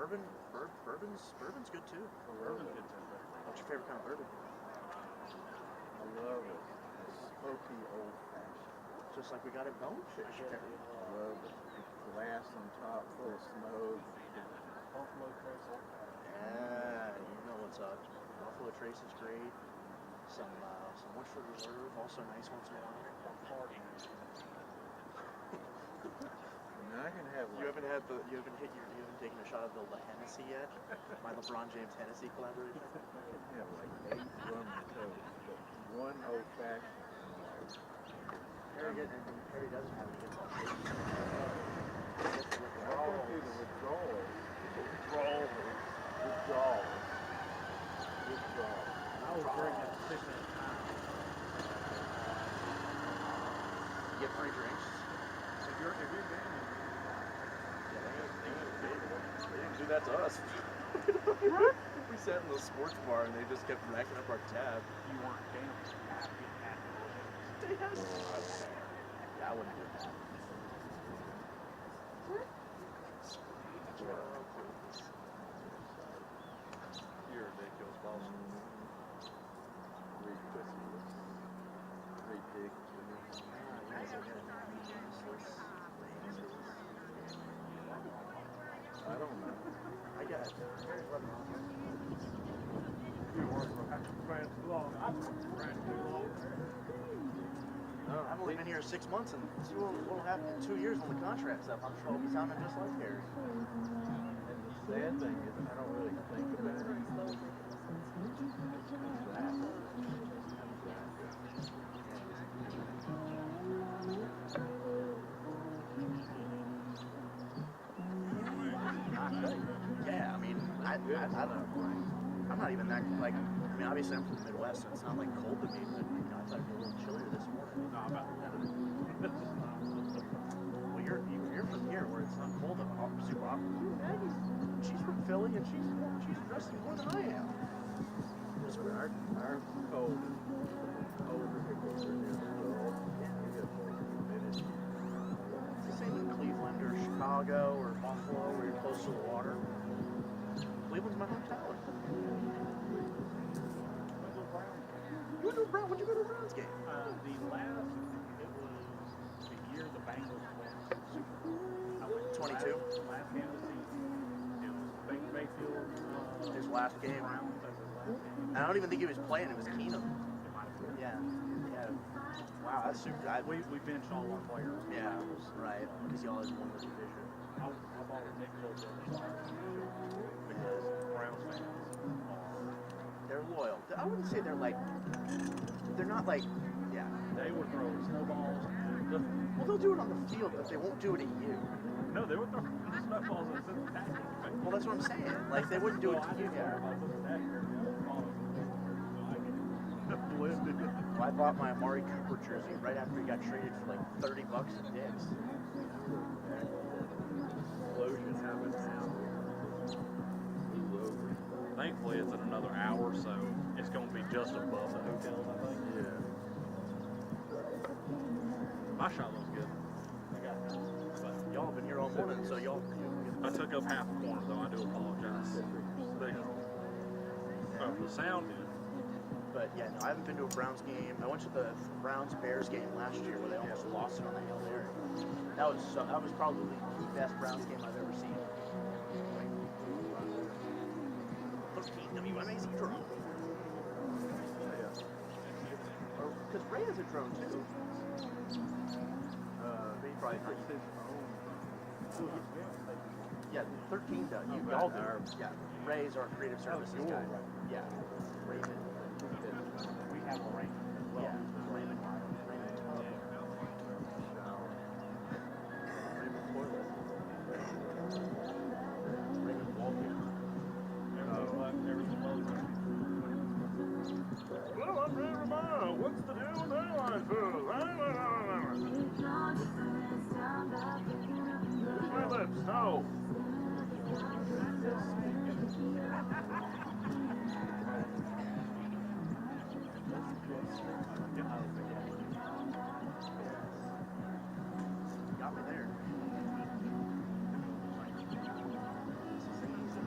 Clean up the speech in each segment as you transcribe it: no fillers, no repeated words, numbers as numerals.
Bourbon's good too. Bourbon's good too. What's your favorite kind of bourbon? I love it. It's smoky old fashioned. Just like we got at Bonefish. I love it. Glass on top full of smoke. Buffalo Trace. Yeah, you know what's up. Buffalo Trace is great. Some Woodford Reserve, also nice once in a while. And I can have You haven't taken a shot of the Hennessy yet? My LeBron James Hennessy collaboration? I can have like 8 rum and coke, but one old fashioned. Harry doesn't have any good qualifications. Withdrawal. I was drinking 6 at a time. You get free drinks. If you're down, They didn't do that to us. We sat in the sports bar and they just kept racking up our tab. you weren't down. They had yeah, I wouldn't do that. You're ridiculous, boss. I don't know. I got it. I've only been here 6 months, and see what'll happen in 2 years when the contract's up. I'm sure I'll be sounding just like Harry. And the sad thing is, I don't really think about it. Yeah, I mean, I don't know. I'm not even that, like, I mean, obviously I'm from the Midwest, so it's not, like, cold to me, but, you know, I thought it'd be a little chillier this morning. No, I'm about to Well, you're from here, where it's not cold, super hot. She's from Philly, and she's dressing more than I am. Just our cold is over here closer near the cold. We get more humidity. It's the same in Cleveland or Chicago or Buffalo, where you're close to the water. Cleveland's my hometown. You went to a Brown? When'd you go to a Browns game? it was the year the Bengals went Super Bowl. I went 22? Last game of the season. It was Baker Mayfield. His last game. Browns, that was his last game. And I don't even think he was playing. It was Keenum. It might have been. Yeah. Wow, that's super. We benched all our players. Yeah, right. Because y'all had won the division. I bought a Nick Foles because Browns fans They're loyal. I wouldn't say they're like. They're not like. Yeah. they were throwing snowballs. Well, they'll do it on the field, but they won't do it at you. No, they were throwing snowballs at Cincinnati. Well, that's what I'm saying. Like they wouldn't do it to you. Well, I bought my Amari Cooper jersey right after he got traded for like $30 at Dick's. Implosion happened now. Thankfully, it's in another hour, so it's going to be just above the hotels, I think. Yeah. My shot looks good. But y'all have been here all morning, so y'all. I took up half a corner, though. I do apologize. The sound did. But yeah, no, I haven't been to a Browns game. I went to the Browns-Bears game last year where they almost lost it on the Hail Mary. That was probably the best Browns game I've ever seen. 13 WMAC drone. Because Ray has a drone too. He probably not. Yeah, 13 does. Y'all do. Yeah, Ray's our creative services guy. Yeah, Raymond. We have a range as well. Yeah, Raymond Tub. Raymond Toilet. Raymond Wallpaper. Everything Well, I'm ready to remind. What's the deal with airline food? My lips, no. Got me there. This is easy.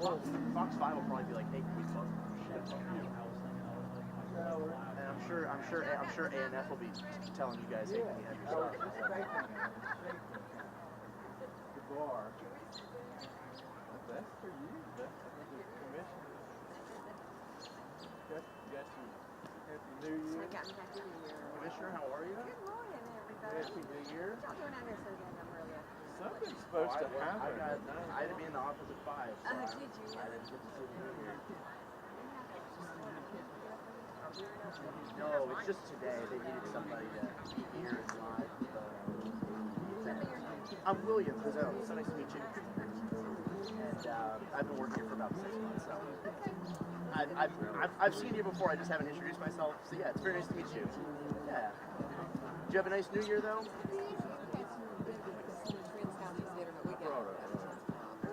Fox 5 will probably be like 8 weeks long. And I'm sure A&F will be telling you guys, hey, can you have your stuff? The bar. That's for you. That's the commission. Got you. Happy New Year. I got me Happy New Year. Commissioner, how are you? Good morning, everybody. Happy New Year. What y'all doing out here so damn early? Something's supposed to happen. I had to be in the office at 5, so Did you? I didn't get to see the New Year. No, it's just today. They needed somebody to be here and live. I'm William Pizzo. So nice to meet you. And I've been working here for about 6 months. So I've seen you before. I just haven't introduced myself. So yeah, it's very nice to meet you. Yeah. Did you have a nice New Year though?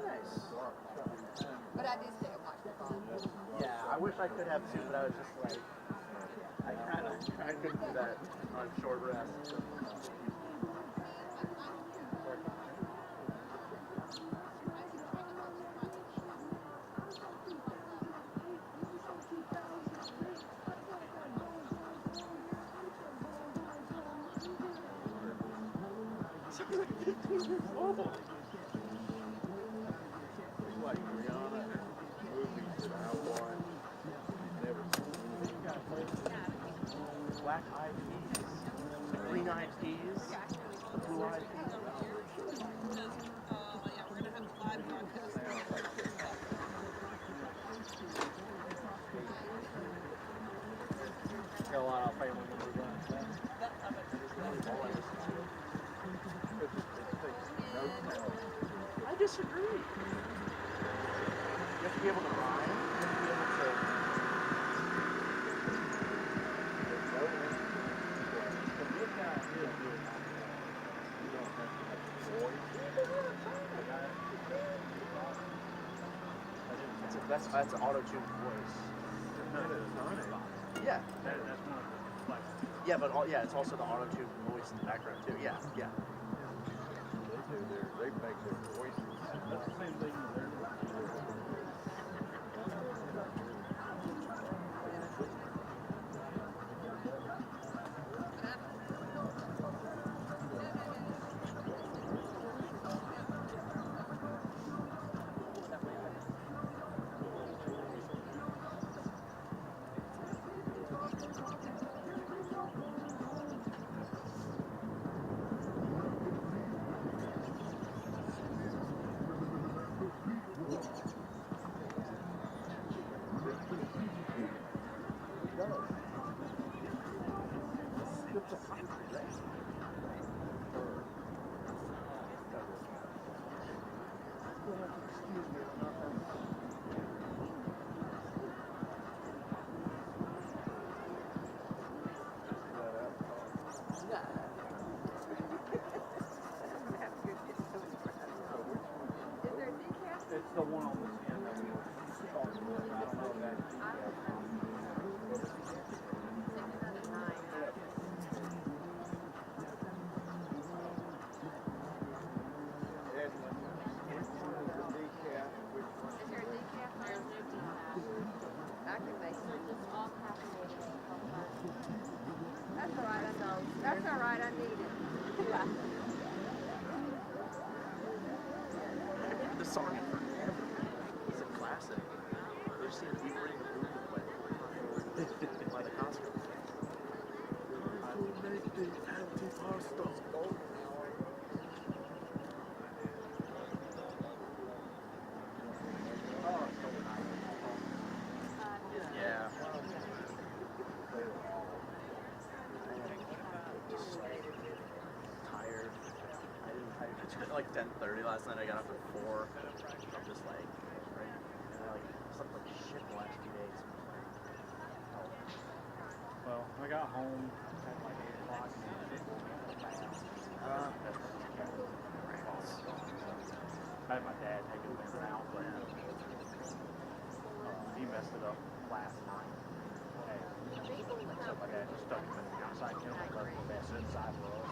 Nice. But I did stay and watch football. Yeah, I wish I could have too, but I was just like, I couldn't do that on short rest. Like Rihanna movies that I watch. Never Black eyed peas, green eyed peas, the blue eyed peas. Got a lot of family members on that. I disagree. You have to be able to rhyme. You have to be able to. That's an auto-tuned voice. Yeah. That's one of the, like, Yeah, but it's also the auto-tuned voice in the background too. Yeah, yeah. They make their voices. that's the same thing that they're doing. It's the one on this end that we were talking about. I don't know if that. That's all right, I know. That's all right, I need it. The song is a classic. They've seen We Bring the Boom play by the Costco. I will make the anti-pasta. Yeah. Just tired. I took like 10:30 last night. I got up at 4. I'm just like, right? And I slept like shit the last 2 days. Well, I got home at like 8 o'clock. I had my dad take his things out, but he messed it up last night. So my dad just stuck him in the outside kennel and left the mess inside for us.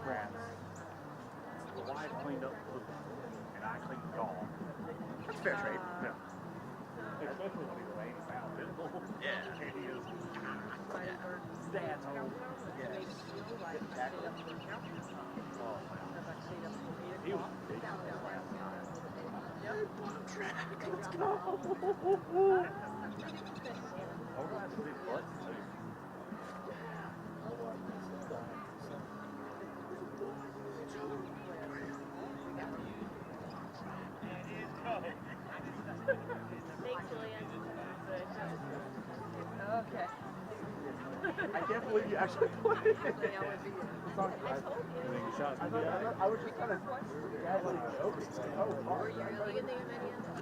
Rats. The wife cleaned up the poop, and I I clean the dog. That's fair trade. Yeah. Especially when he's laying about it. Yeah. And he is. Dad's home. Yes. Exactly. Oh, man. He was big last night. Let's go. Oh, that's a big butt, too. Thanks, Julian. Okay. I can't believe you actually played it. I told you. I was just kind of casually joking. Oh, Were you really good thing of any of them?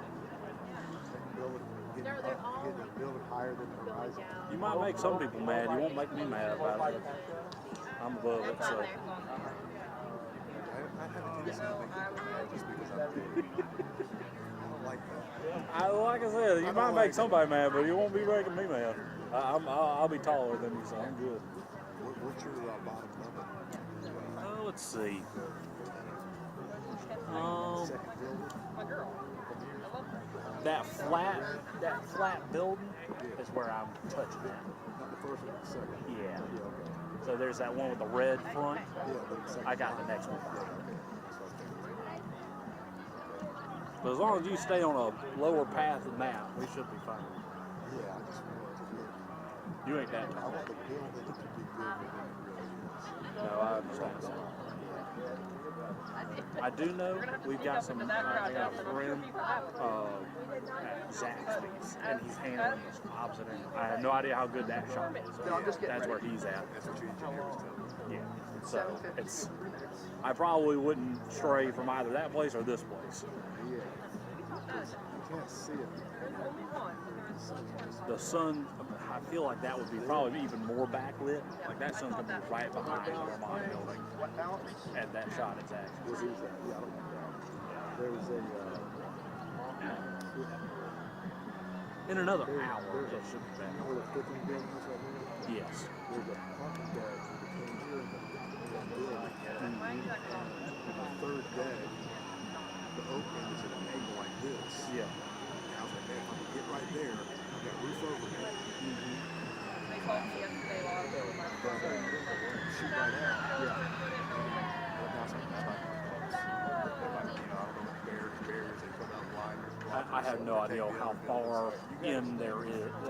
No, they're all like building higher than the going horizon. down. You might make some people mad. You won't make me mad about it. I'm above it, That's on so. there. I have to do something just because I'm big. I don't like that. Like I said, you might make somebody mad, but you won't be making me mad. I'll be taller than you, so I'm good. What's your bottom limit? Let's see. Second building? That flat building is where I'm touching at. Not the first one, the second. Yeah. Yeah, okay. So there's that one with the red front. Yeah, but the second. I got the next one. Yeah, okay. That's what I think. But as long as you stay on a lower path than that, we should be fine. Yeah, I just want it to look. You ain't that I tall. want the building to be bigger than it really is. No, I understand that. I do know we've got some. I got a friend at Zaxby's, and he's handling this opposite end. I have no idea how good that shop is. That's where he's at. That's what your engineer was telling me. Yeah. So it's. I probably wouldn't stray from either that place or this place. Yeah. Because you can't see it. The sun, I feel like that would be probably even more backlit. Like that sun's gonna be right behind the Ramada building. At that shot, it's actually. Was it? Yeah, I don't know. There was a. In another hour, it should be back. Where the 15 building is right there? Yes. There's a parking deck between here and the building. And the third deck, the opening is at an angle like this. Yeah. And I was like, man, if I can get right there, I've got a roof over me. They called me yesterday while I was over my But shoot right out. Yeah. But now it's like, that's not like, you know, I don't know what barriers, they come out blinders. I have no idea how far in there is. I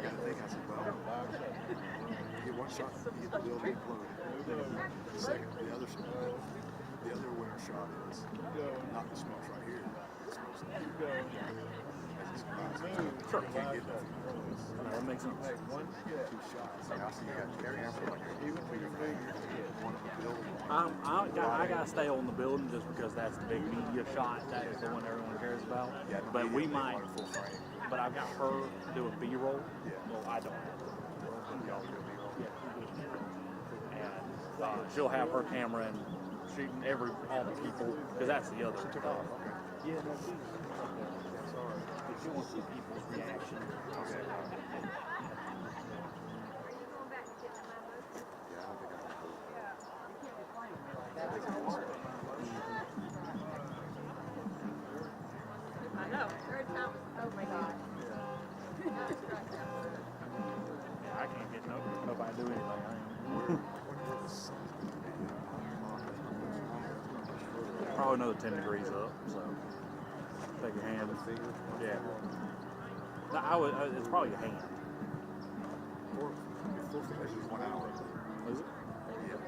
got to think, I said, well, you get one shot, you get the building imploded. The second, the other winner shot is not the smokes right here. The smokes as it surprises. Sure. You can't get nothing. That makes sense. Two shots. I see you got your camera like even for your fingers. One of the building. I gotta stay on the building just because that's the big media shot. That is the one everyone cares about. Yeah, But we might. full frame. But I've got her doing B-roll. Yeah. Well, I don't have her. Y'all do B-roll. And she'll have her camera and shooting all the people because that's the other stuff. Yeah, no, Sorry. if you want to see people's reaction. Yeah, I think I know. Third time. Oh my God. I can't get nobody to do anything. Probably another 10 degrees up, so take your hand. Yeah. No, it's probably your hand. Full finish is 1 hour. Is it? Yeah.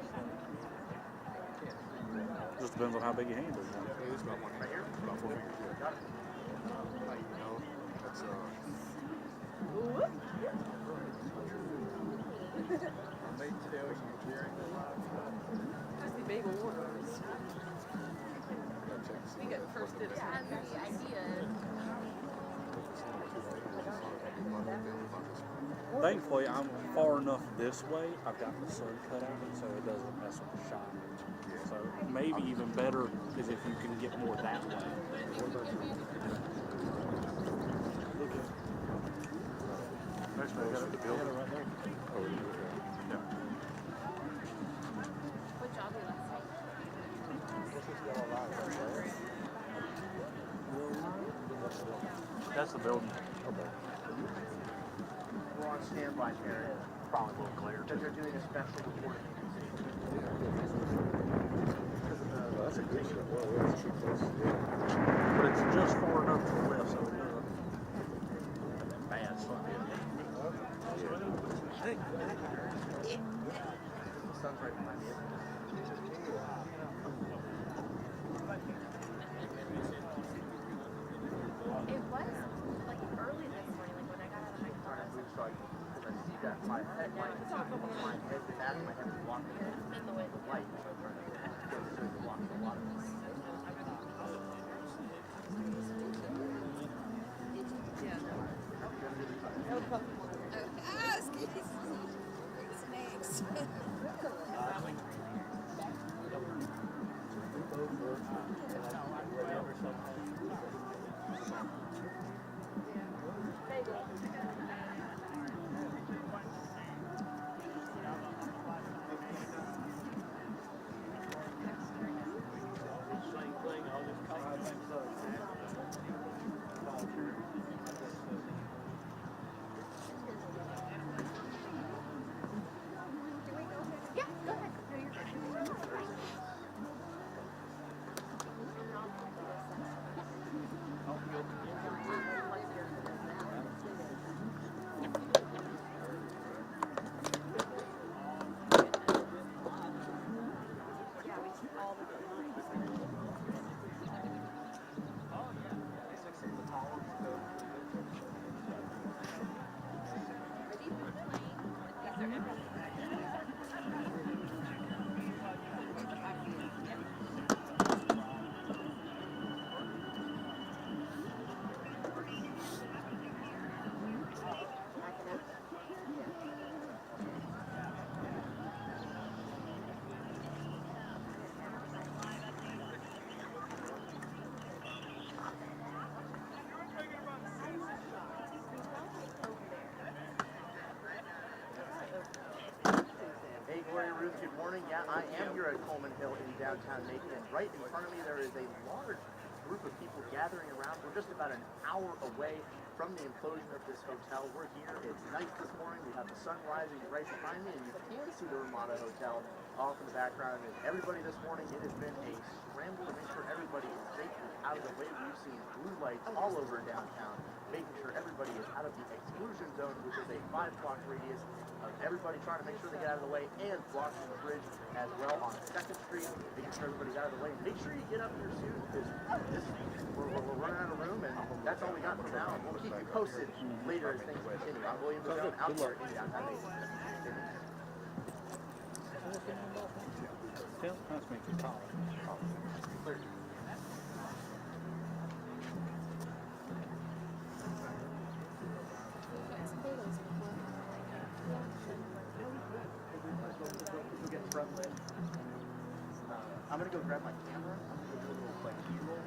Just depends on how big your hand is. It's about 1 finger. About 4 fingers. Yeah. Like, you know, that's I may tell you during the live. That's the big orders. We got first dibs. I have the idea. Thankfully, I'm far enough this way. I've got the sun cut out, so it doesn't mess with the shot. So maybe even better is if you can get more that way. Actually, I got the building right there. Oh, yeah. What job did I say? That's the building. We're on standby area. Probably a little clear Because too. they're doing a special reporting agency. Well, that's a good shot. Well, that's too close. But it's just far enough to the left so it doesn't. Bad stuff. The sun's right behind me. It was like early this morning, like when I got out of my car. I moved so I see that my head, my head, the back of my head is blocking In the way. the light. So it's blocking a lot of this. Yeah, go ahead. No, you're good. Yeah, we see all the Hey, Gloria Ruth, good morning. Yeah, I am here at Coleman Hill in downtown Macon, and right in front of me there is a large group of people gathering around. We're just about an hour away from the implosion of this hotel. We're here. It's nice this morning. We have the sun rising right behind me, and you can see the Ramada Hotel off in the background. And everybody this morning, it has been a scramble to make sure everybody is safely out of the way. We've seen blue lights all over downtown, making sure everybody is out of the exclusion zone, which is a 5-block radius of everybody trying to make sure they get out of the way, and blocking the bridge as well on 2nd Street, making sure everybody's out of the way. Make sure you get up here soon, because we're running out of room, and that's all we got for now. We'll keep you posted later as things continue. I'm William Jones, out here in downtown Macon. That's making a call. I'm gonna go grab my camera. I'm gonna go do a little like B-roll.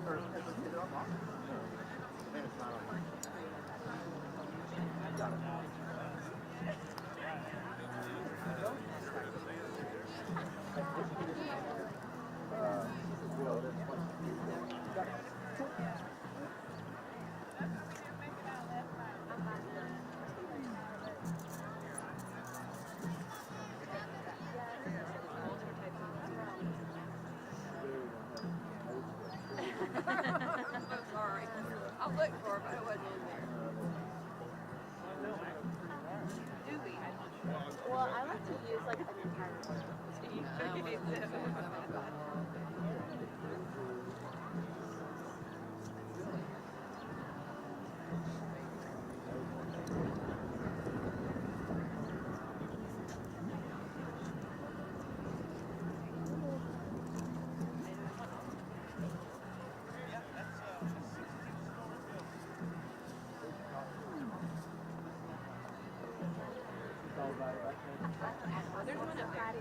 Or is it unlocked? Maybe it's not unlocked. Got it. Sorry. I looked for it, but it wasn't in there. Do we? Well, I like to use like an entire There's one up there.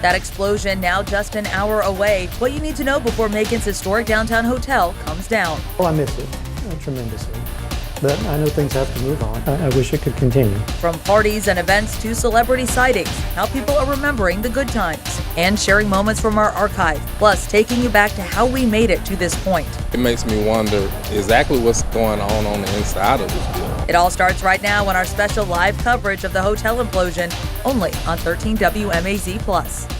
That explosion now just an hour away. What you need to know before Macon's historic downtown hotel comes down. Well, I miss it tremendously, but I know things have to move on. I wish it could continue. From parties and events to celebrity sightings, how people are remembering the good times and sharing moments from our archive, plus taking you back to how we made it to this point. It makes me wonder exactly what's going on the inside of this building. It all starts right now on our special live coverage of the hotel implosion, only on 13 WMAZ+.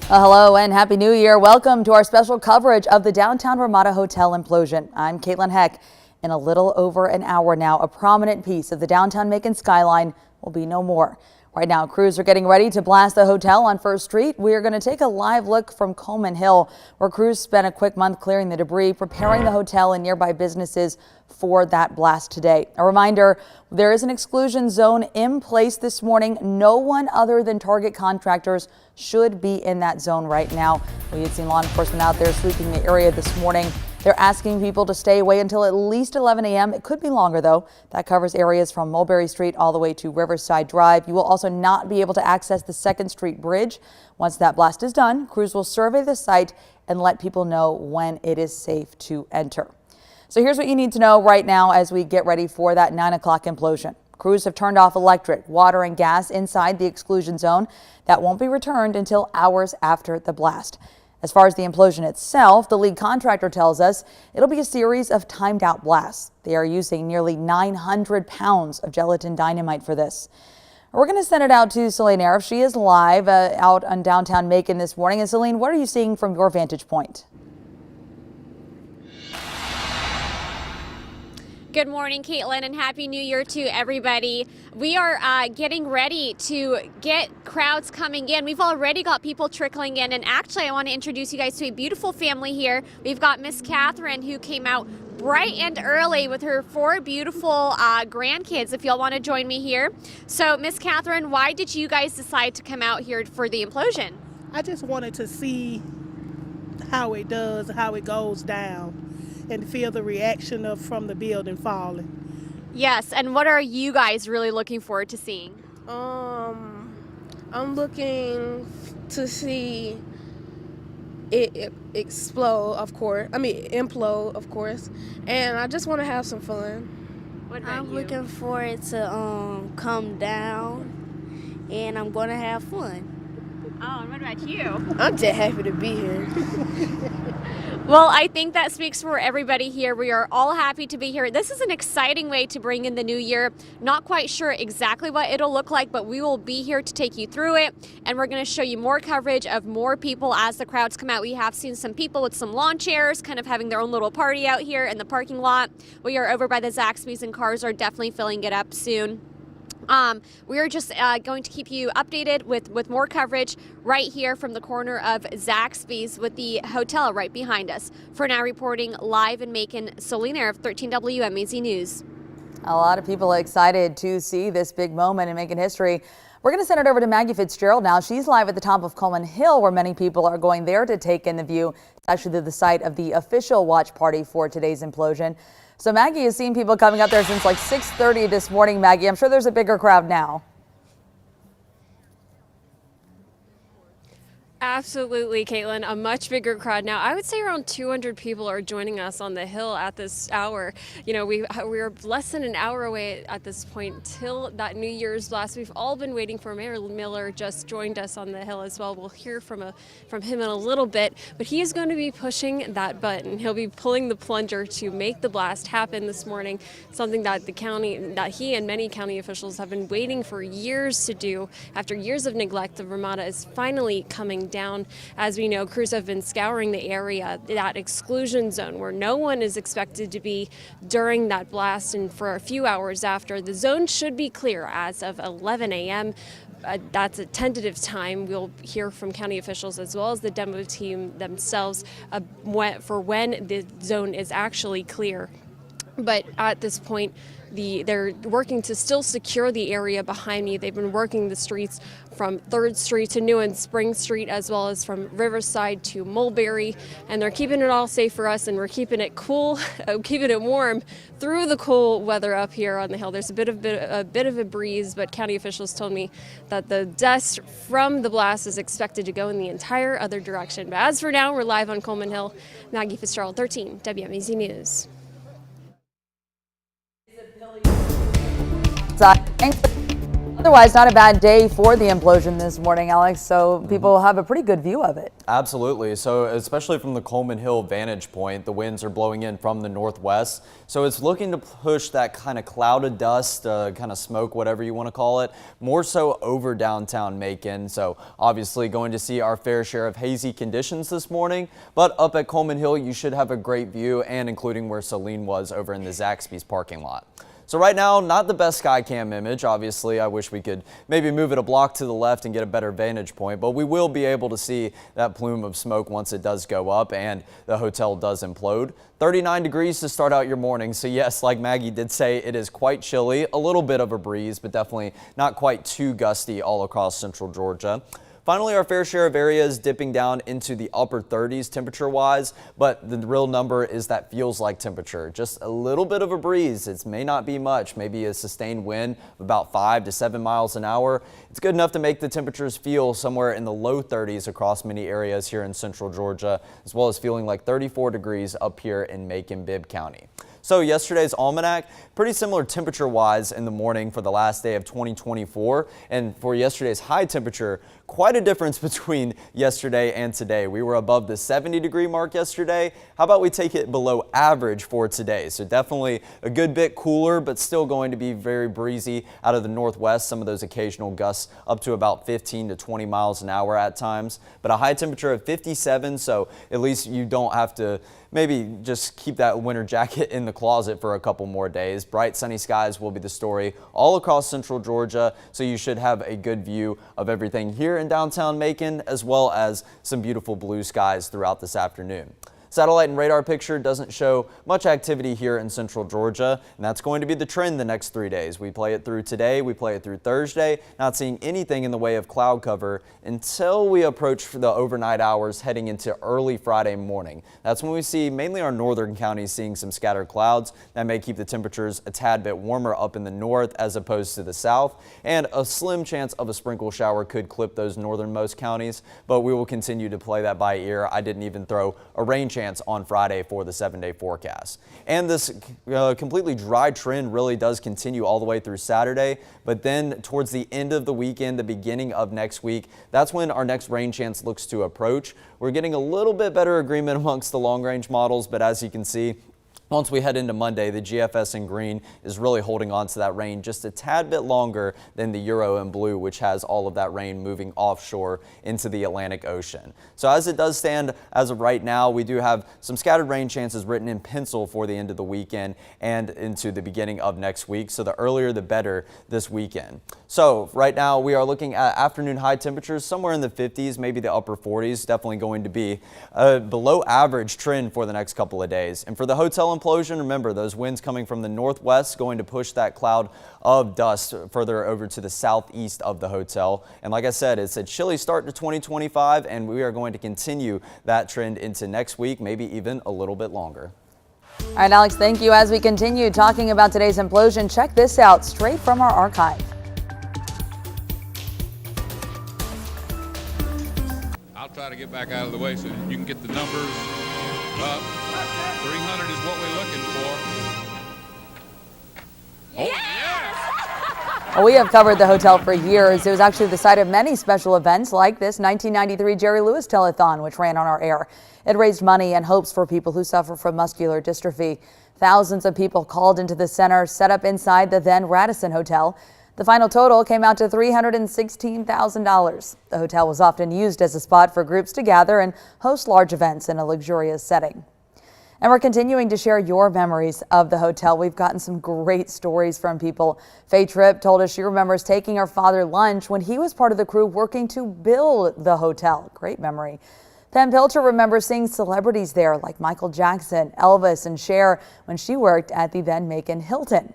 Hello and Happy New Year. Welcome to our special coverage of the downtown Ramada Hotel implosion. I'm Caitlin Heck. In a little over an hour now, a prominent piece of the downtown Macon skyline will be no more. Right now, crews are getting ready to blast the hotel on 1st Street. We are going to take a live look from Coleman Hill, where crews spent a quick month clearing the debris, preparing the hotel and nearby businesses for that blast today. A reminder, there is an exclusion zone in place this morning. No one other than Target Contractors should be in that zone right now. We had seen law enforcement out there sweeping the area this morning. They're asking people to stay away until at least 11 a.m. It could be longer, though. That covers areas from Mulberry Street all the way to Riverside Drive. You will also not be able to access the 2nd Street Bridge. Once that blast is done, crews will survey the site and let people know when it is safe to enter. So here's what you need to know right now as we get ready for that 9 o'clock implosion. Crews have turned off electric, water, and gas inside the exclusion zone. That won't be returned until hours after the blast. As far as the implosion itself, the lead contractor tells us it'll be a series of timed out blasts. They are using nearly 900 pounds of gelatin dynamite for this. We're going to send it out to Celine Arif. She is live out on downtown Macon this morning. And Celine, what are you seeing from your vantage point? Good morning, Caitlin, and Happy New Year to everybody. We are getting ready to get crowds coming in. We've already got people trickling in, and actually I want to introduce you guys to a beautiful family here. We've got Miss Catherine, who came out bright and early with her 4 beautiful grandkids, if y'all want to join me here. So, Miss Catherine, why did you guys decide to come out here for the implosion? I just wanted to see how it goes down, and feel the reaction from the building falling. Yes, and what are you guys really looking forward to seeing? I'm looking to see it explode, of course. Implode, of course. And I just want to have some fun. What about I'm you? looking for it to come down, and I'm going to have fun. Oh, and what about you? I'm just happy to be here. Well, I think that speaks for everybody here. We are all happy to be here. This is an exciting way to bring in the new year. Not quite sure exactly what it'll look like, but we will be here to take you through it. And we're going to show you more coverage of more people as the crowds come out. We have seen some people with some lawn chairs kind of having their own little party out here in the parking lot. We are over by the Zaxby's, and cars are definitely filling it up soon. We are just going to keep you updated with more coverage right here from the corner of Zaxby's with the hotel right behind us. For now, reporting live in Macon, Celine Arif, 13 WMAZ News. A lot of people are excited to see this big moment in Macon history. We're going to send it over to Maggie Fitzgerald now. She's live at the top of Coleman Hill, where many people are going there to take in the view. It's actually the site of the official watch party for today's implosion. So Maggie has seen people coming up there since like 6:30 this morning. Maggie, I'm sure there's a bigger crowd now. Absolutely, Caitlin. A much bigger crowd now. I would say around 200 people are joining us on the hill at this hour. You know, we're less than an hour away at this point till that New Year's blast. We've all been waiting for Mayor Miller. Just joined us on the hill as well. We'll hear from him in a little bit, but he is going to be pushing that button. He'll be pulling the plunger to make the blast happen this morning. Something that he and many county officials have been waiting for years to do. After years of neglect, the Ramada is finally coming down. As we know, crews have been scouring the area, that exclusion zone where no one is expected to be during that blast, and for a few hours after. The zone should be clear as of 11 a.m. That's a tentative time. We'll hear from county officials as well as the demo team themselves for when the zone is actually clear. But at this point, they're working to still secure the area behind me. They've been working the streets from 3rd Street to New and Spring Street, as well as from Riverside to Mulberry, and they're keeping it all safe for us, and we're keeping it cool, keeping it warm through the cool weather up here on the hill. There's a bit of a breeze, but county officials told me that the dust from the blast is expected to go in the entire other direction. But as for now, we're live on Coleman Hill. Maggie Fitzgerald, 13 WMAZ News. Otherwise, not a bad day for the implosion this morning, Alex, so people have a pretty good view of it. Absolutely. So especially from the Coleman Hill vantage point, the winds are blowing in from the northwest. So it's looking to push that kind of cloud of dust, kind of smoke, whatever you want to call it, more so over downtown Macon. So obviously going to see our fair share of hazy conditions this morning. But up at Coleman Hill, you should have a great view, and including where Celine was over in the Zaxby's parking lot. So right now, not the best sky cam image. Obviously, I wish we could maybe move it a block to the left and get a better vantage point, but we will be able to see that plume of smoke once it does go up and the hotel does implode. 39 degrees to start out your morning. So yes, like Maggie did say, it is quite chilly, a little bit of a breeze, but definitely not quite too gusty all across central Georgia. Finally, our fair share of areas dipping down into the upper 30s temperature-wise, but the real number is that feels like temperature. Just a little bit of a breeze. It may not be much, maybe a sustained wind of about 5 to 7 miles an hour. It's good enough to make the temperatures feel somewhere in the low 30s across many areas here in central Georgia, as well as feeling like 34 degrees up here in Macon-Bibb County. So yesterday's almanac, pretty similar temperature-wise in the morning for the last day of 2024. And for yesterday's high temperature, quite a difference between yesterday and today. We were above the 70-degree mark yesterday. How about we take it below average for today? So definitely a good bit cooler, but still going to be very breezy out of the northwest. Some of those occasional gusts up to about 15 to 20 miles an hour at times. But a high temperature of 57, so at least you don't have to maybe just keep that winter jacket in the closet for a couple more days. Bright sunny skies will be the story all across central Georgia, so you should have a good view of everything here in downtown Macon, as well as some beautiful blue skies throughout this afternoon. Satellite and radar picture doesn't show much activity here in central Georgia, and that's going to be the trend the next 3 days. We play it through today, we play it through Thursday, not seeing anything in the way of cloud cover until we approach the overnight hours heading into early Friday morning. That's when we see mainly our northern counties seeing some scattered clouds. That may keep the temperatures a tad bit warmer up in the north as opposed to the south, and a slim chance of a sprinkle shower could clip those northernmost counties, but we will continue to play that by ear. I didn't even throw a rain chance on Friday for the 7-day forecast. And this completely dry trend really does continue all the way through Saturday, but then towards the end of the weekend, the beginning of next week, that's when our next rain chance looks to approach. We're getting a little bit better agreement amongst the long-range models, but as you can see, once we head into Monday, the GFS in green is really holding on to that rain just a tad bit longer than the Euro in blue, which has all of that rain moving offshore into the Atlantic Ocean. So as it does stand as of right now, we do have some scattered rain chances written in pencil for the end of the weekend and into the beginning of next week. So the earlier the better this weekend. So right now we are looking at afternoon high temperatures somewhere in the 50s, maybe the upper 40s, definitely going to be a below average trend for the next couple of days. And for the hotel implosion, remember those winds coming from the northwest going to push that cloud of dust further over to the southeast of the hotel. And like I said, it's a chilly start to 2025, and we are going to continue that trend into next week, maybe even a little bit longer. All right, Alex, thank you. As we continue talking about today's implosion, check this out straight from our archive. I'll try to get back out of the way so you can get the numbers up. 300 is what we're looking for. Well, we have covered the hotel for years. It was actually the site of many special events like this 1993 Jerry Lewis Telethon, which ran on our air. It raised money and hopes for people who suffer from muscular dystrophy. Thousands of people called into the center, set up inside the then Radisson Hotel. The final total came out to $316,000. The hotel was often used as a spot for groups to gather and host large events in a luxurious setting. And we're continuing to share your memories of the hotel. We've gotten some great stories from people. Faye Tripp told us she remembers taking her father lunch when he was part of the crew working to build the hotel. Great memory. Pam Pilcher remembers seeing celebrities there like Michael Jackson, Elvis, and Cher when she worked at the then Macon Hilton.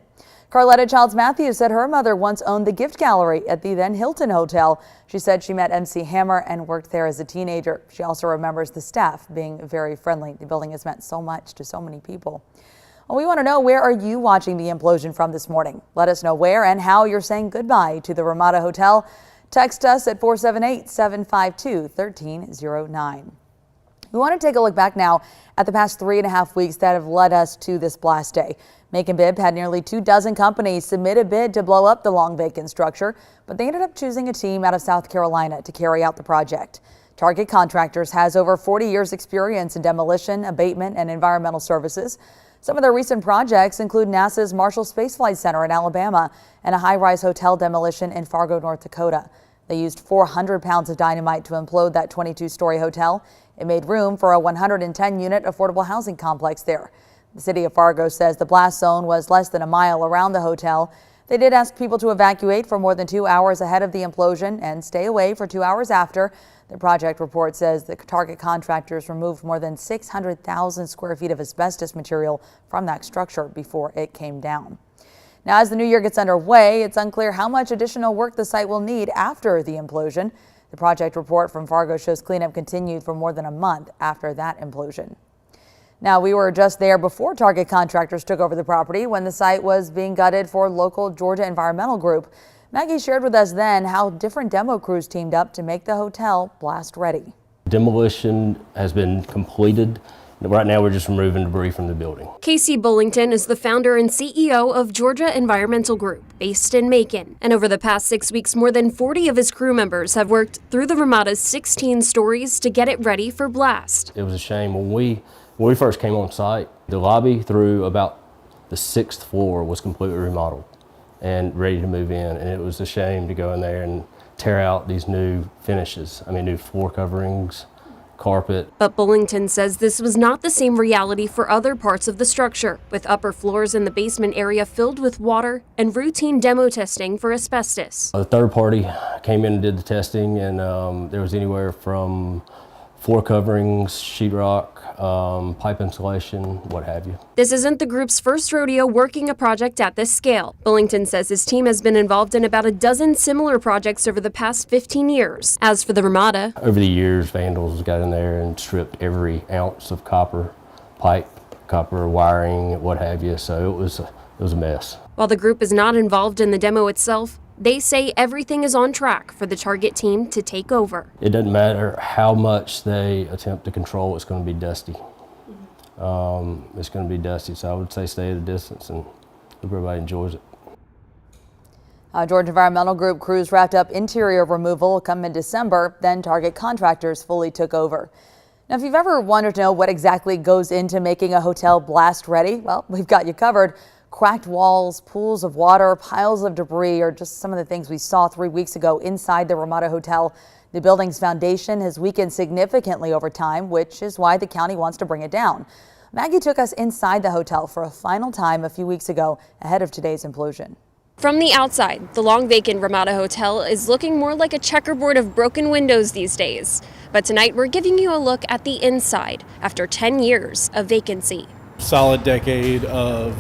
Carletta Childs Matthews said her mother once owned the gift gallery at the then Hilton Hotel. She said she met MC Hammer and worked there as a teenager. She also remembers the staff being very friendly. The building has meant so much to so many people. Well, we want to know, where are you watching the implosion from this morning? Let us know where and how you're saying goodbye to the Ramada Hotel. Text us at 478-752-1309. We want to take a look back now at the past 3.5 weeks that have led us to this blast day. Macon-Bibb had nearly 24 companies submit a bid to blow up the long vacant structure, but they ended up choosing a team out of South Carolina to carry out the project. Target Contractors has over 40 years experience in demolition, abatement, and environmental services. Some of their recent projects include NASA's Marshall Space Flight Center in Alabama and a high-rise hotel demolition in Fargo, North Dakota. They used 400 pounds of dynamite to implode that 22-story hotel. It made room for a 110-unit affordable housing complex there. The city of Fargo says the blast zone was less than a mile around the hotel. They did ask people to evacuate for more than 2 hours ahead of the implosion and stay away for 2 hours after. The project report says the Target Contractors removed more than 600,000 square feet of asbestos material from that structure before it came down. Now, as the new year gets underway, it's unclear how much additional work the site will need after the implosion. The project report from Fargo shows cleanup continued for more than a month after that implosion. Now, we were just there before Target Contractors took over the property when the site was being gutted for local Georgia Environmental Group. Maggie shared with us then how different demo crews teamed up to make the hotel blast ready. Demolition has been completed. Right now, we're just removing debris from the building. Casey Bullington is the founder and CEO of Georgia Environmental Group, based in Macon. And over the past 6 weeks, more than 40 of his crew members have worked through the Ramada's 16 stories to get it ready for blast. It was a shame when we first came on site, the lobby through about the 6th floor was completely remodeled and ready to move in. And it was a shame to go in there and tear out these new finishes. I mean, new floor coverings, carpet. But Bullington says this was not the same reality for other parts of the structure, with upper floors in the basement area filled with water and routine demo testing for asbestos. A third party came in and did the testing, and there was anywhere from floor coverings, sheetrock, pipe insulation, what have you. This isn't the group's first rodeo working a project at this scale. Bullington says his team has been involved in about a dozen similar projects over the past 15 years. As for the Ramada, over the years, vandals got in there and stripped every ounce of copper pipe, copper wiring, what have you, so it was a mess. While the group is not involved in the demo itself, they say everything is on track for the Target team to take over. It doesn't matter how much they attempt to control, it's going to be dusty. It's going to be dusty, so I would say stay at a distance and hope everybody enjoys it. Georgia Environmental Group crews wrapped up interior removal come in December, then Target Contractors fully took over. Now, if you've ever wanted to know what exactly goes into making a hotel blast ready, well, we've got you covered. Cracked walls, pools of water, piles of debris are just some of the things we saw 3 weeks ago inside the Ramada Hotel. The building's foundation has weakened significantly over time, which is why the county wants to bring it down. Maggie took us inside the hotel for a final time a few weeks ago ahead of today's implosion. From the outside, the long vacant Ramada Hotel is looking more like a checkerboard of broken windows these days. But tonight we're giving you a look at the inside after 10 years of vacancy. Solid decade of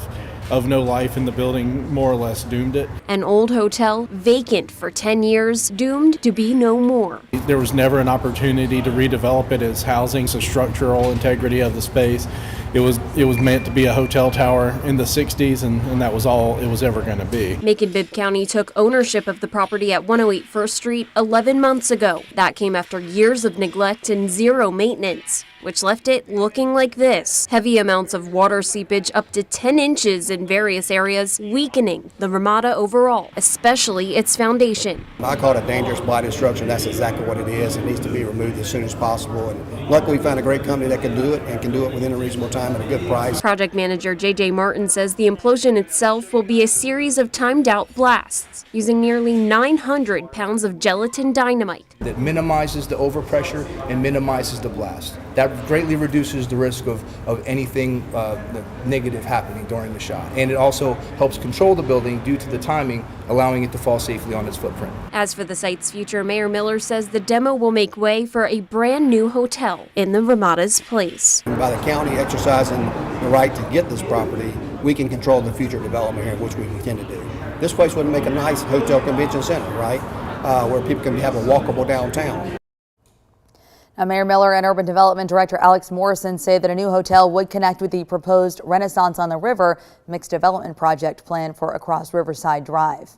of no life in the building more or less doomed it. An old hotel vacant for 10 years, doomed to be no more. There was never an opportunity to redevelop it as housing, so structural integrity of the space. It was meant to be a hotel tower in the 60s, and that was all it was ever going to be. Macon-Bibb County took ownership of the property at 108 First Street 11 months ago. That came after years of neglect and zero maintenance, which left it looking like this. Heavy amounts of water seepage up to 10 inches in various areas, weakening the Ramada overall, especially its foundation. I call it a dangerous blighted structure. That's exactly what it is. It needs to be removed as soon as possible. And luckily we found a great company that can do it and can do it within a reasonable time at a good price. Project manager J.J. Martin says the implosion itself will be a series of timed-out blasts using nearly 900 pounds of gelatin dynamite. That minimizes the overpressure and minimizes the blast. That greatly reduces the risk of anything negative happening during the shot. And it also helps control the building due to the timing, allowing it to fall safely on its footprint. As for the site's future, Mayor Miller says the demo will make way for a brand new hotel in the Ramada's place. By the county exercising the right to get this property, we can control the future development here, which we intend to do. This place would make a nice hotel convention center, right? Where people can have a walkable downtown. Now, Mayor Miller and Urban Development Director Alex Morrison say that a new hotel would connect with the proposed Renaissance on the River mixed development project planned for across Riverside Drive.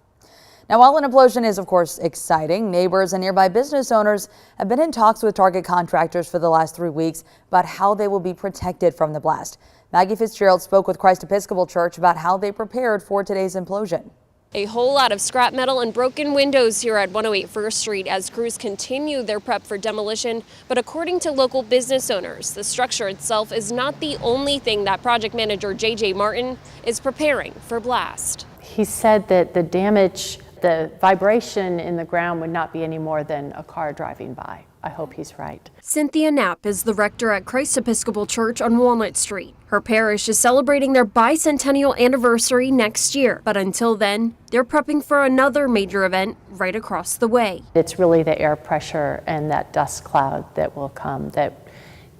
Now, while an implosion is, of course, exciting, neighbors and nearby business owners have been in talks with Target Contractors for the last 3 weeks about how they will be protected from the blast. Maggie Fitzgerald spoke with Christ Episcopal Church about how they prepared for today's implosion. A whole lot of scrap metal and broken windows here at 108 First Street as crews continue their prep for demolition. But according to local business owners, the structure itself is not the only thing that project manager J.J. Martin is preparing for blast. He said that the damage, the vibration in the ground would not be any more than a car driving by. I hope he's right. Cynthia Knapp is the rector at Christ Episcopal Church on Walnut Street. Her parish is celebrating their bicentennial anniversary next year, but until then, they're prepping for another major event right across the way. It's really the air pressure and that dust cloud that will come that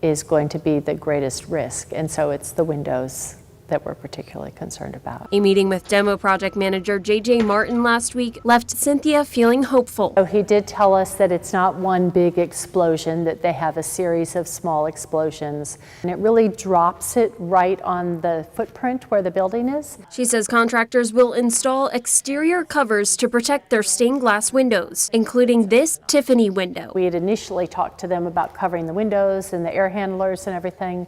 is going to be the greatest risk, and so it's the windows that we're particularly concerned about. A meeting with demo project manager J.J. Martin last week left Cynthia feeling hopeful. So he did tell us that it's not one big explosion, that they have a series of small explosions, and it really drops it right on the footprint where the building is. She says contractors will install exterior covers to protect their stained glass windows, including this Tiffany window. We had initially talked to them about covering the windows and the air handlers and everything,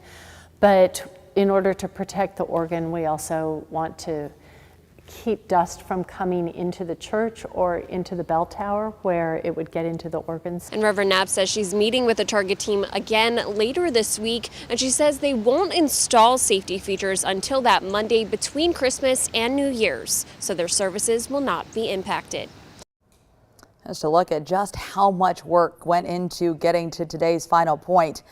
but in order to protect the organ, we also want to keep dust from coming into the church or into the bell tower where it would get into the organs. And Reverend Knapp says she's meeting with the Target team again later this week, and she says they won't install safety features until that Monday between Christmas and New Year's, so their services will not be impacted. Just to look at just how much work went into getting to today's final point.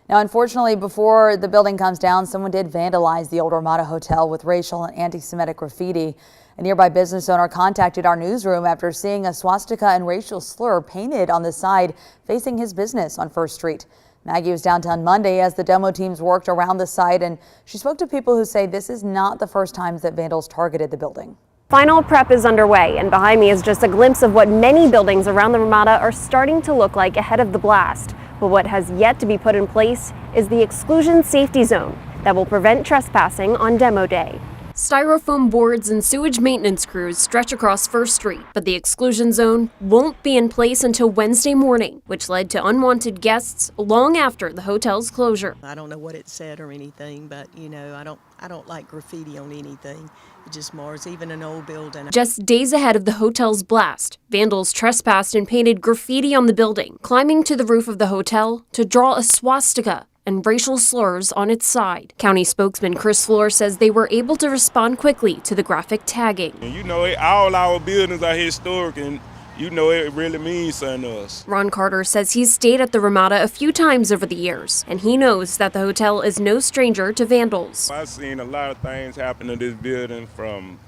Now, unfortunately, before the building comes down, someone did vandalize the old Ramada Hotel with racial and anti-Semitic graffiti. A nearby business owner contacted our newsroom after seeing a swastika and racial slur painted on the side facing his business on First Street. Maggie was downtown Monday as the demo teams worked around the site, and she spoke to people who say this is not the first time that vandals targeted the building. Final prep is underway, and behind me is just a glimpse of what many buildings around the Ramada are starting to look like ahead of the blast. But what has yet to be put in place is the exclusion safety zone that will prevent trespassing on demo day. Styrofoam boards and sewage maintenance crews stretch across First Street, but the exclusion zone won't be in place until Wednesday morning, which led to unwanted guests long after the hotel's closure. I don't know what it said or anything, but you know, I don't like graffiti on anything. It just mars even an old building. Just days ahead of the hotel's blast, vandals trespassed and painted graffiti on the building, climbing to the roof of the hotel to draw a swastika and racial slurs on its side. County spokesman Chris Floor says they were able to respond quickly to the graphic tagging. You know, all our buildings are historic, and you know it really means something to us. Ron Carter says he's stayed at the Ramada a few times over the years, and he knows that the hotel is no stranger to vandals. I've seen a lot of things happen to this building, from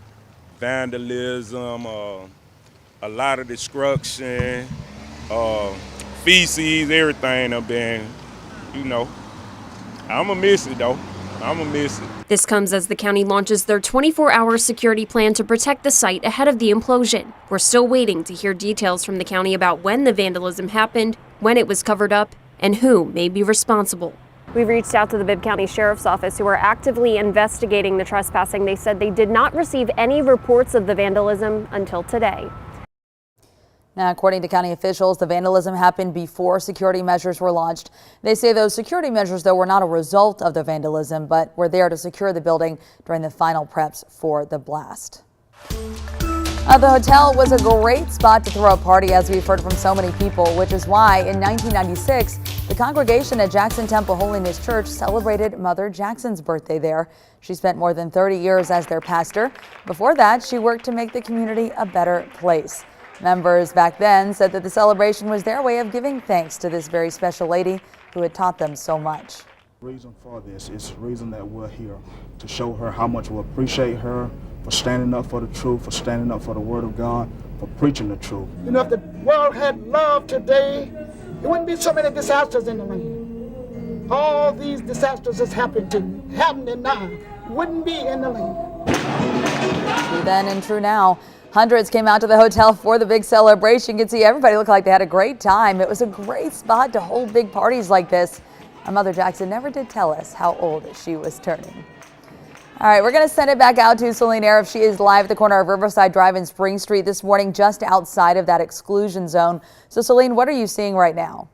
vandalism, a lot of destruction, feces, everything. I've been, you know. I'm going to miss it, though. I'm gonna miss it. This comes as the county launches their 24-hour security plan to protect the site ahead of the implosion. We're still waiting to hear details from the county about when the vandalism happened, when it was covered up, and who may be responsible. We reached out to the Bibb County Sheriff's Office, who are actively investigating the trespassing. They said they did not receive any reports of the vandalism until today. Now, according to county officials, the vandalism happened before security measures were launched. They say those security measures, though, were not a result of the vandalism, but were there to secure the building during the final preps for the blast. The hotel was a great spot to throw a party, as we've heard from so many people, which is why in 1996, the congregation at Jackson Temple Holiness Church celebrated Mother Jackson's birthday there. She spent more than 30 years as their pastor. Before that, she worked to make the community a better place. Members back then said that the celebration was their way of giving thanks to this very special lady who had taught them so much. The reason for this is the reason that we're here, to show her how much we appreciate her for standing up for the truth, for standing up for the Word of God, for preaching the truth. You know, if the world had love today, there wouldn't be so many disasters in the land. All these disasters that's happening now wouldn't be in the land. True then and true now. Hundreds came out to the hotel for the big celebration. You can see everybody looked like they had a great time. It was a great spot to hold big parties like this. Our Mother Jackson never did tell us how old she was turning. All right, we're going to send it back out to Celine Arif. She is live at the corner of Riverside Drive and Spring Street this morning, just outside of that exclusion zone. So, Celine, what are you seeing right now?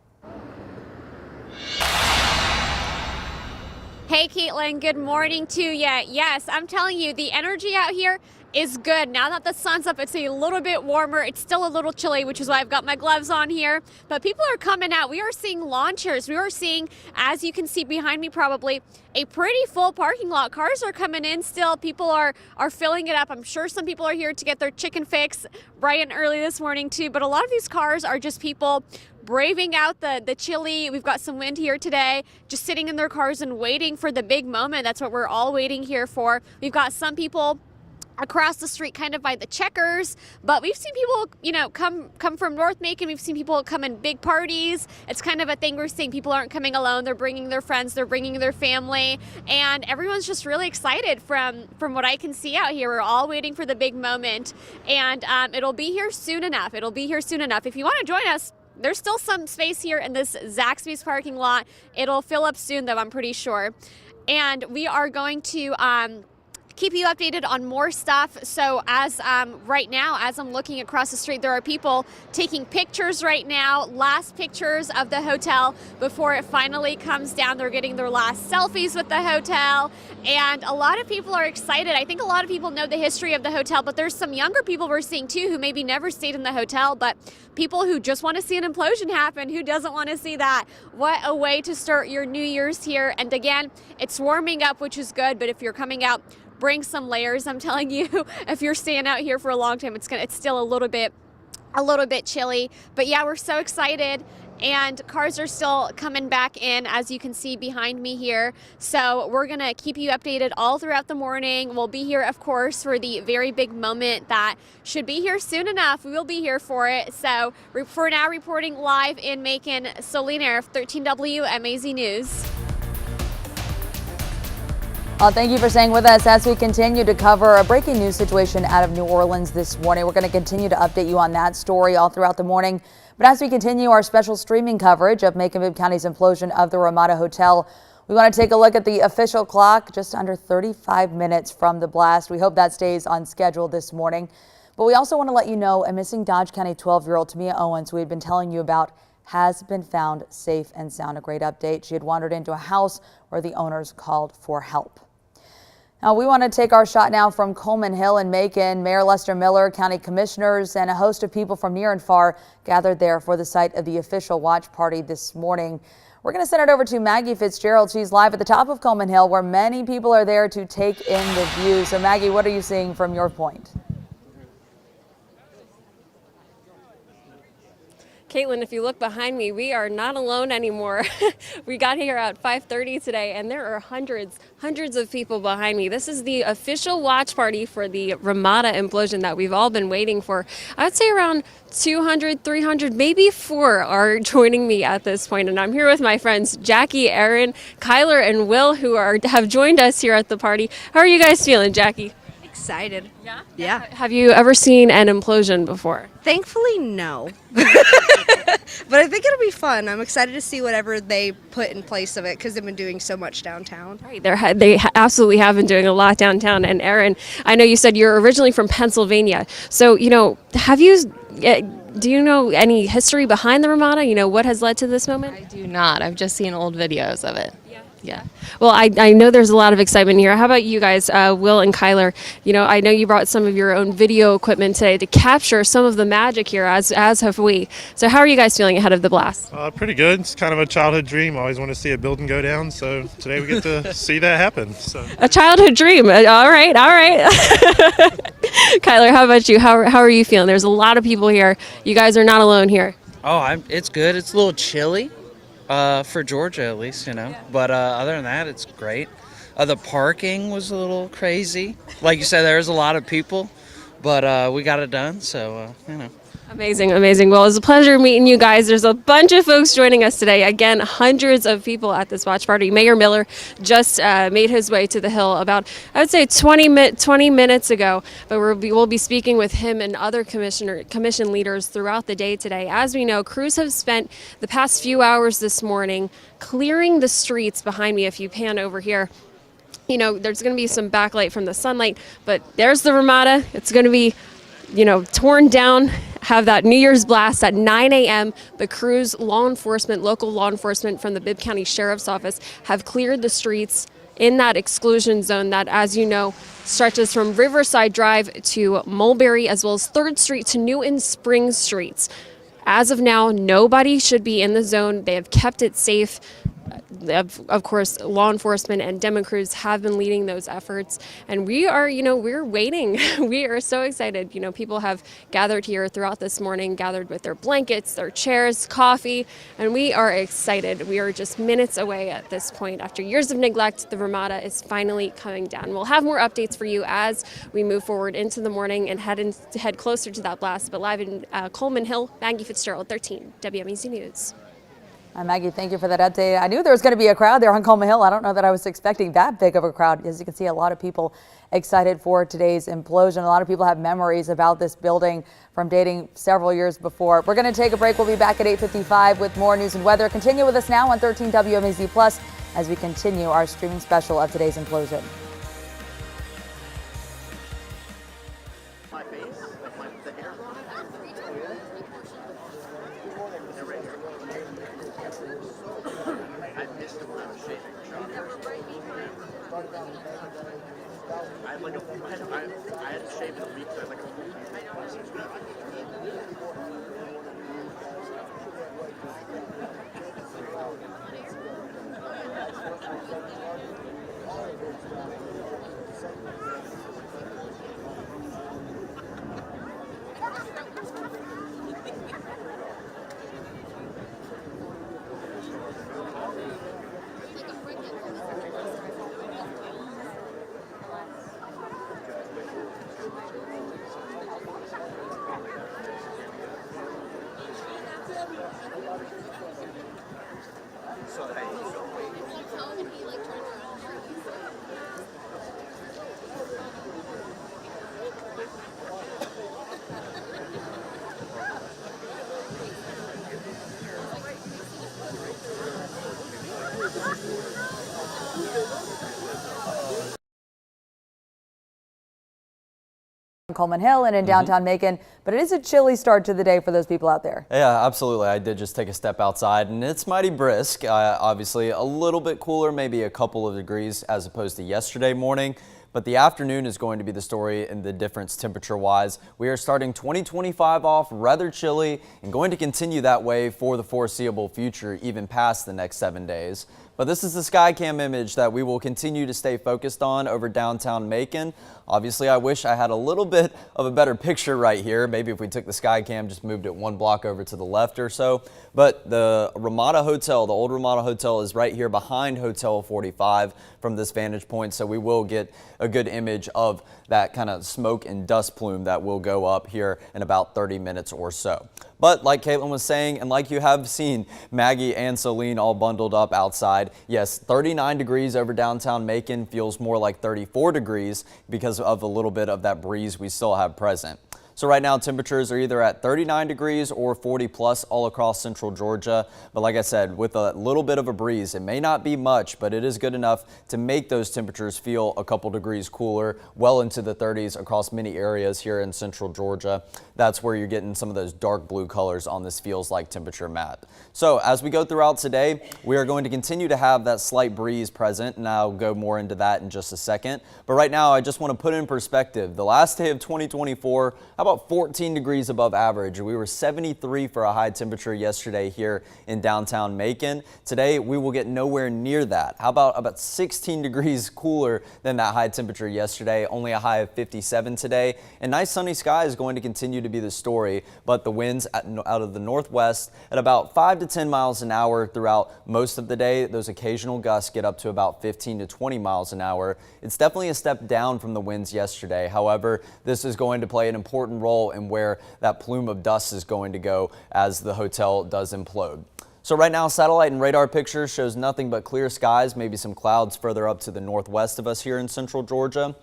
Hey, Caitlin, good morning to you. Yes, I'm telling you, the energy out here is good. Now that the sun's up, it's a little bit warmer. It's still a little chilly, which is why I've got my gloves on here. But people are coming out. We are seeing lawn chairs. We are seeing, as you can see behind me probably, a pretty full parking lot. Cars are coming in still. People are filling it up. I'm sure some people are here to get their chicken fix bright and early this morning too. But a lot of these cars are just people braving out the chilly. We've got some wind here today, just sitting in their cars and waiting for the big moment. That's what we're all waiting here for. We've got some people across the street kind of by the Checkers, but we've seen people, you know, come from North Macon. We've seen people come in big parties. It's kind of a thing we're seeing. People aren't coming alone. They're bringing their friends, they're bringing their family, and everyone's just really excited from what I can see out here. We're all waiting for the big moment, and it'll be here soon enough. It'll be here soon enough. If you want to join us, there's still some space here in this Zaxby's parking lot. It'll fill up soon, though, I'm pretty sure. And we are going to keep you updated on more stuff. So as right now, as I'm looking across the street, there are people taking pictures right now, last pictures of the hotel before it finally comes down. They're getting their last selfies with the hotel, and a lot of people are excited. I think a lot of people know the history of the hotel, but there's some younger people we're seeing too who maybe never stayed in the hotel, but people who just want to see an implosion happen. Who doesn't want to see that? What a way to start your New Year's here. And again, it's warming up, which is good, but if you're coming out, bring some layers. I'm telling you, if you're staying out here for a long time, it's still a little bit chilly. But yeah, we're so excited, and cars are still coming back in, as you can see behind me here. So we're gonna keep you updated all throughout the morning. We'll be here, of course, for the very big moment that should be here soon enough. We will be here for it. So for now, reporting live in Macon, Celine Arif, 13 WMAZ News. Thank you for staying with us as we continue to cover a breaking news situation out of New Orleans this morning. We're going to continue to update you on that story all throughout the morning. But as we continue our special streaming coverage of Macon-Bibb County's implosion of the Ramada Hotel, we want to take a look at the official clock, just under 35 minutes from the blast. We hope that stays on schedule this morning. But we also want to let you know a missing Dodge County 12-year-old Tamia Owens, who we had been telling you about, has been found safe and sound. A great update. She had wandered into a house where the owners called for help. Now, we want to take our shot now from Coleman Hill in Macon. Mayor Lester Miller, county commissioners, and a host of people from near and far gathered there for the site of the official watch party this morning. We're going to send it over to Maggie Fitzgerald. She's live at the top of Coleman Hill, where many people are there to take in the view. So, Maggie, what are you seeing from your point? Caitlin, if you look behind me, we are not alone anymore. We got here at 5:30 today, and there are hundreds of people behind me. This is the official watch party for the Ramada implosion that we've all been waiting for. I would say around 200, 300, maybe 4 are joining me at this point, and I'm here with my friends Jackie, Aaron, Kyler, and Will, who have joined us here at the party. How are you guys feeling, Jackie? Excited. Yeah? Yeah. Have you ever seen an implosion before? Thankfully, no. But I think it'll be fun. I'm excited to see whatever they put in place of it because they've been doing so much downtown. Right, they absolutely have been doing a lot downtown. And Aaron, I know you said you're originally from Pennsylvania. So, do you know any history behind the Ramada? What has led to this moment? I do not. I've just seen old videos of it. Yeah. Well, I know there's a lot of excitement here. How about you guys, Will and Kyler? I know you brought some of your own video equipment today to capture some of the magic here, as have we. So how are you guys feeling ahead of the blast? Pretty good. It's kind of a childhood dream. I always want to see a building go down, so today we get to see that happen. So. A childhood dream. All right. Kyler, how about you? How are you feeling? There's a lot of people here. You guys are not alone here. Oh, it's good. It's a little chilly. For Georgia, at least, But other than that, it's great. The parking was a little crazy. Like you said, there's a lot of people, but we got it done, so, Amazing. Well, it's a pleasure meeting you guys. There's a bunch of folks joining us today. Again, hundreds of people at this watch party. Mayor Miller just made his way to the Hill about, I would say, 20 minutes ago. But we'll be speaking with him and other commission leaders throughout the day today. As we know, crews have spent the past few hours this morning clearing the streets behind me. If you pan over here, there's going to be some backlight from the sunlight, but there's the Ramada. It's going to be torn down, have that New Year's blast at 9 a.m. The crews, local law enforcement from the Bibb County Sheriff's Office have cleared the streets in that exclusion zone that, as you know, stretches from Riverside Drive to Mulberry, as well as 3rd Street to New and Spring Streets. As of now, nobody should be in the zone. They have kept it safe. Of course, law enforcement and Demo crews have been leading those efforts, and we are, we're waiting. We are so excited. People have gathered here throughout this morning, gathered with their blankets, their chairs, coffee, and we are excited. We are just minutes away at this point. After years of neglect, the Ramada is finally coming down. We'll have more updates for you as we move forward into the morning and head closer to that blast. But live in Coleman Hill, Maggie Fitzgerald, 13 WMAZ News. Maggie, thank you for that update. I knew there was going to be a crowd there on Coleman Hill. I don't know that I was expecting that big of a crowd. As you can see, a lot of people excited for today's implosion. A lot of people have memories about this building from dating several years before. We're going to take a break. We'll be back at 8:55 with more news and weather. Continue with us now on 13 WMAZ Plus as we continue our streaming special of today's implosion. I had to shave in a week, so I had like a full Coleman Hill and in downtown Macon, but it is a chilly start to the day for those people out there. Yeah, absolutely. I did just take a step outside and it's mighty brisk. Obviously a little bit cooler, maybe a couple of degrees as opposed to yesterday morning. But the afternoon is going to be the story in the difference temperature-wise. We are starting 2025 off rather chilly and going to continue that way for the foreseeable future, even past the next 7 days. But this is the Skycam image that we will continue to stay focused on over downtown Macon. Obviously, I wish I had a little bit of a better picture right here. Maybe if we took the Skycam, just moved it one block over to the left or so. But the Ramada Hotel, the old Ramada Hotel, is right here behind Hotel 45 from this vantage point. So we will get a good image of that kind of smoke and dust plume that will go up here in about 30 minutes or so. But like Caitlin was saying, and like you have seen Maggie and Celine all bundled up outside, yes, 39 degrees over downtown Macon feels more like 34 degrees because of a little bit of that breeze we still have present. So right now temperatures are either at 39 degrees or 40 plus all across central Georgia. But like I said, with a little bit of a breeze, it may not be much, but it is good enough to make those temperatures feel a couple degrees cooler, well into the 30s across many areas here in central Georgia. That's where you're getting some of those dark blue colors on this feels like temperature map. So as we go throughout today, we are going to continue to have that slight breeze present, and I'll go more into that in just a second. But right now, I just want to put in perspective, the last day of 2024, about 14 degrees above average. We were 73 for a high temperature yesterday here in downtown Macon. Today, we will get nowhere near that. How about 16 degrees cooler than that high temperature yesterday, only a high of 57 today. And nice sunny sky is going to continue to be the story, but the winds out of the northwest at about 5 to 10 miles an hour throughout most of the day. Those occasional gusts get up to about 15 to 20 miles an hour. It's definitely a step down from the winds yesterday. However, this is going to play an important role in where that plume of dust is going to go as the hotel does implode. So right now, satellite and radar pictures shows nothing but clear skies, maybe some clouds further up to the northwest of us here in central Georgia.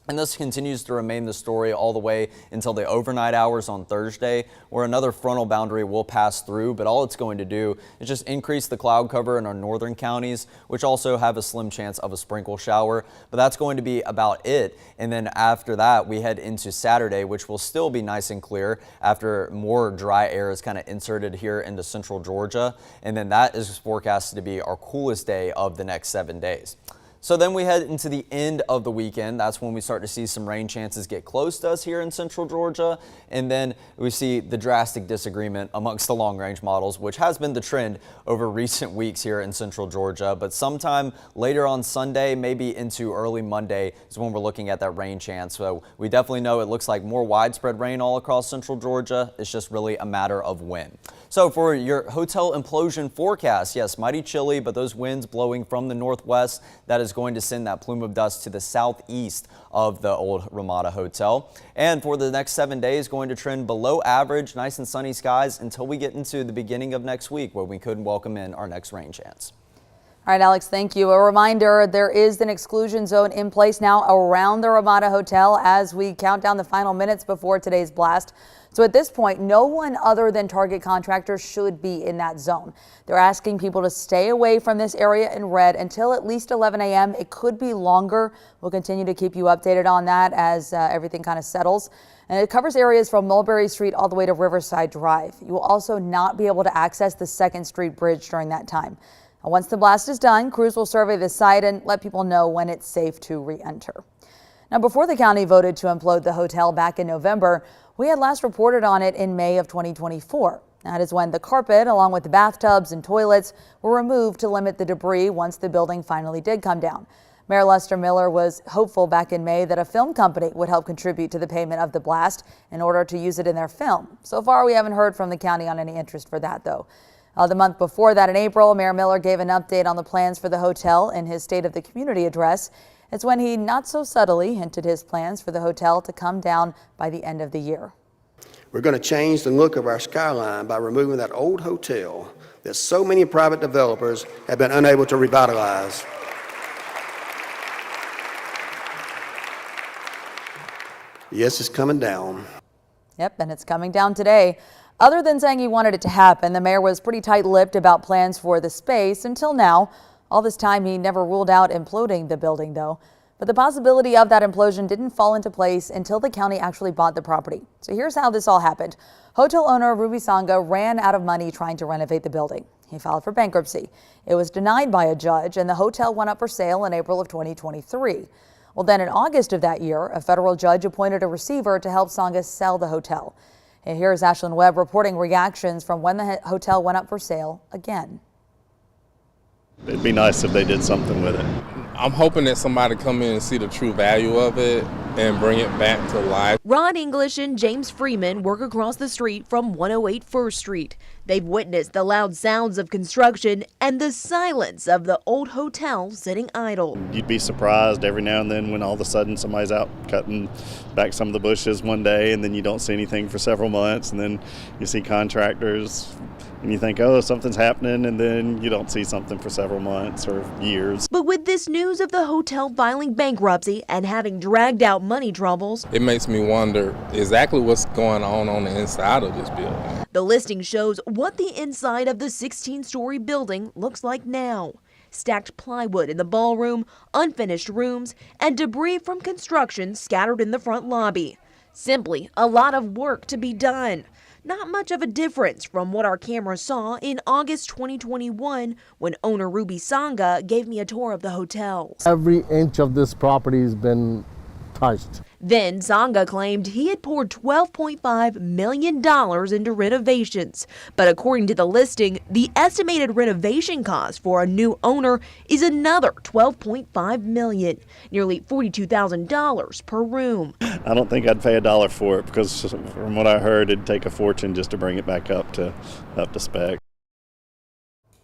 And this continues to remain the story all the way until the overnight hours on Thursday, where another frontal boundary will pass through. But all it's going to do is just increase the cloud cover in our northern counties, which also have a slim chance of a sprinkle shower. But that's going to be about it. And then after that, we head into Saturday, which will still be nice and clear after more dry air is kind of inserted here into central Georgia. And then that is forecasted to be our coolest day of the next 7 days. So then we head into the end of the weekend. That's when we start to see some rain chances get close to us here in central Georgia. And then we see the drastic disagreement amongst the long range models, which has been the trend over recent weeks here in central Georgia. But sometime later on Sunday, maybe into early Monday, is when we're looking at that rain chance. So we definitely know it looks like more widespread rain all across central Georgia. It's just really a matter of when. So for your hotel implosion forecast, yes, mighty chilly, but those winds blowing from the northwest, that is going to send that plume of dust to the southeast of the old Ramada Hotel. And for the next 7 days, going to trend below average, nice and sunny skies until we get into the beginning of next week, where we could welcome in our next rain chance. All right, Alex, thank you. A reminder, there is an exclusion zone in place now around the Ramada Hotel as we count down the final minutes before today's blast. So at this point, no one other than Target Contractors should be in that zone. They're asking people to stay away from this area in red until at least 11 a.m. It could be longer. We'll continue to keep you updated on that as everything kind of settles. And it covers areas from Mulberry Street all the way to Riverside Drive. You will also not be able to access the 2nd Street Bridge during that time. Now, once the blast is done, crews will survey the site and let people know when it's safe to re-enter. Now, before the county voted to implode the hotel back in November, we had last reported on it in May of 2024. That is when the carpet, along with the bathtubs and toilets, were removed to limit the debris once the building finally did come down. Mayor Lester Miller was hopeful back in May that a film company would help contribute to the payment of the blast in order to use it in their film. So far, we haven't heard from the county on any interest for that, though. The month before that, in April, Mayor Miller gave an update on the plans for the hotel in his State of the Community address. It's when he not so subtly hinted his plans for the hotel to come down by the end of the year. We're going to change the look of our skyline by removing that old hotel that so many private developers have been unable to revitalize. Yes, it's coming down. Yep, and it's coming down today. Other than saying he wanted it to happen, the mayor was pretty tight-lipped about plans for the space until now. All this time, he never ruled out imploding the building, though. But the possibility of that implosion didn't fall into place until the county actually bought the property. So here's how this all happened. Hotel owner Ruby Sanga ran out of money trying to renovate the building. He filed for bankruptcy. It was denied by a judge, and the hotel went up for sale in April of 2023. Well, then in August of that year, a federal judge appointed a receiver to help Sanga sell the hotel. And here's Ashlyn Webb reporting reactions from when the hotel went up for sale again. It'd be nice if they did something with it. I'm hoping that somebody come in and see the true value of it and bring it back to life. Ron English and James Freeman work across the street from 108 First Street. They've witnessed the loud sounds of construction and the silence of the old hotel sitting idle. You'd be surprised every now and then when all of a sudden somebody's out cutting back some of the bushes one day and then you don't see anything for several months, and then you see contractors and you think, oh, something's happening, and then you don't see something for several months or years. But with this news of the hotel filing bankruptcy and having dragged out money troubles, It makes me wonder exactly what's going on the inside of this building. the listing shows what the inside of the 16-story building looks like now. Stacked plywood in the ballroom, unfinished rooms, and debris from construction scattered in the front lobby. Simply a lot of work to be done. Not much of a difference from what our camera saw in August 2021 when owner Ruby Sanga gave me a tour of the hotel. Every inch of this property has been touched. Then Sanga claimed he had poured $12.5 million into renovations. But according to the listing, the estimated renovation cost for a new owner is another $12.5 million, nearly $42,000 per room. I don't think I'd pay $1 for it because from what I heard, it'd take a fortune just to bring it back up to spec.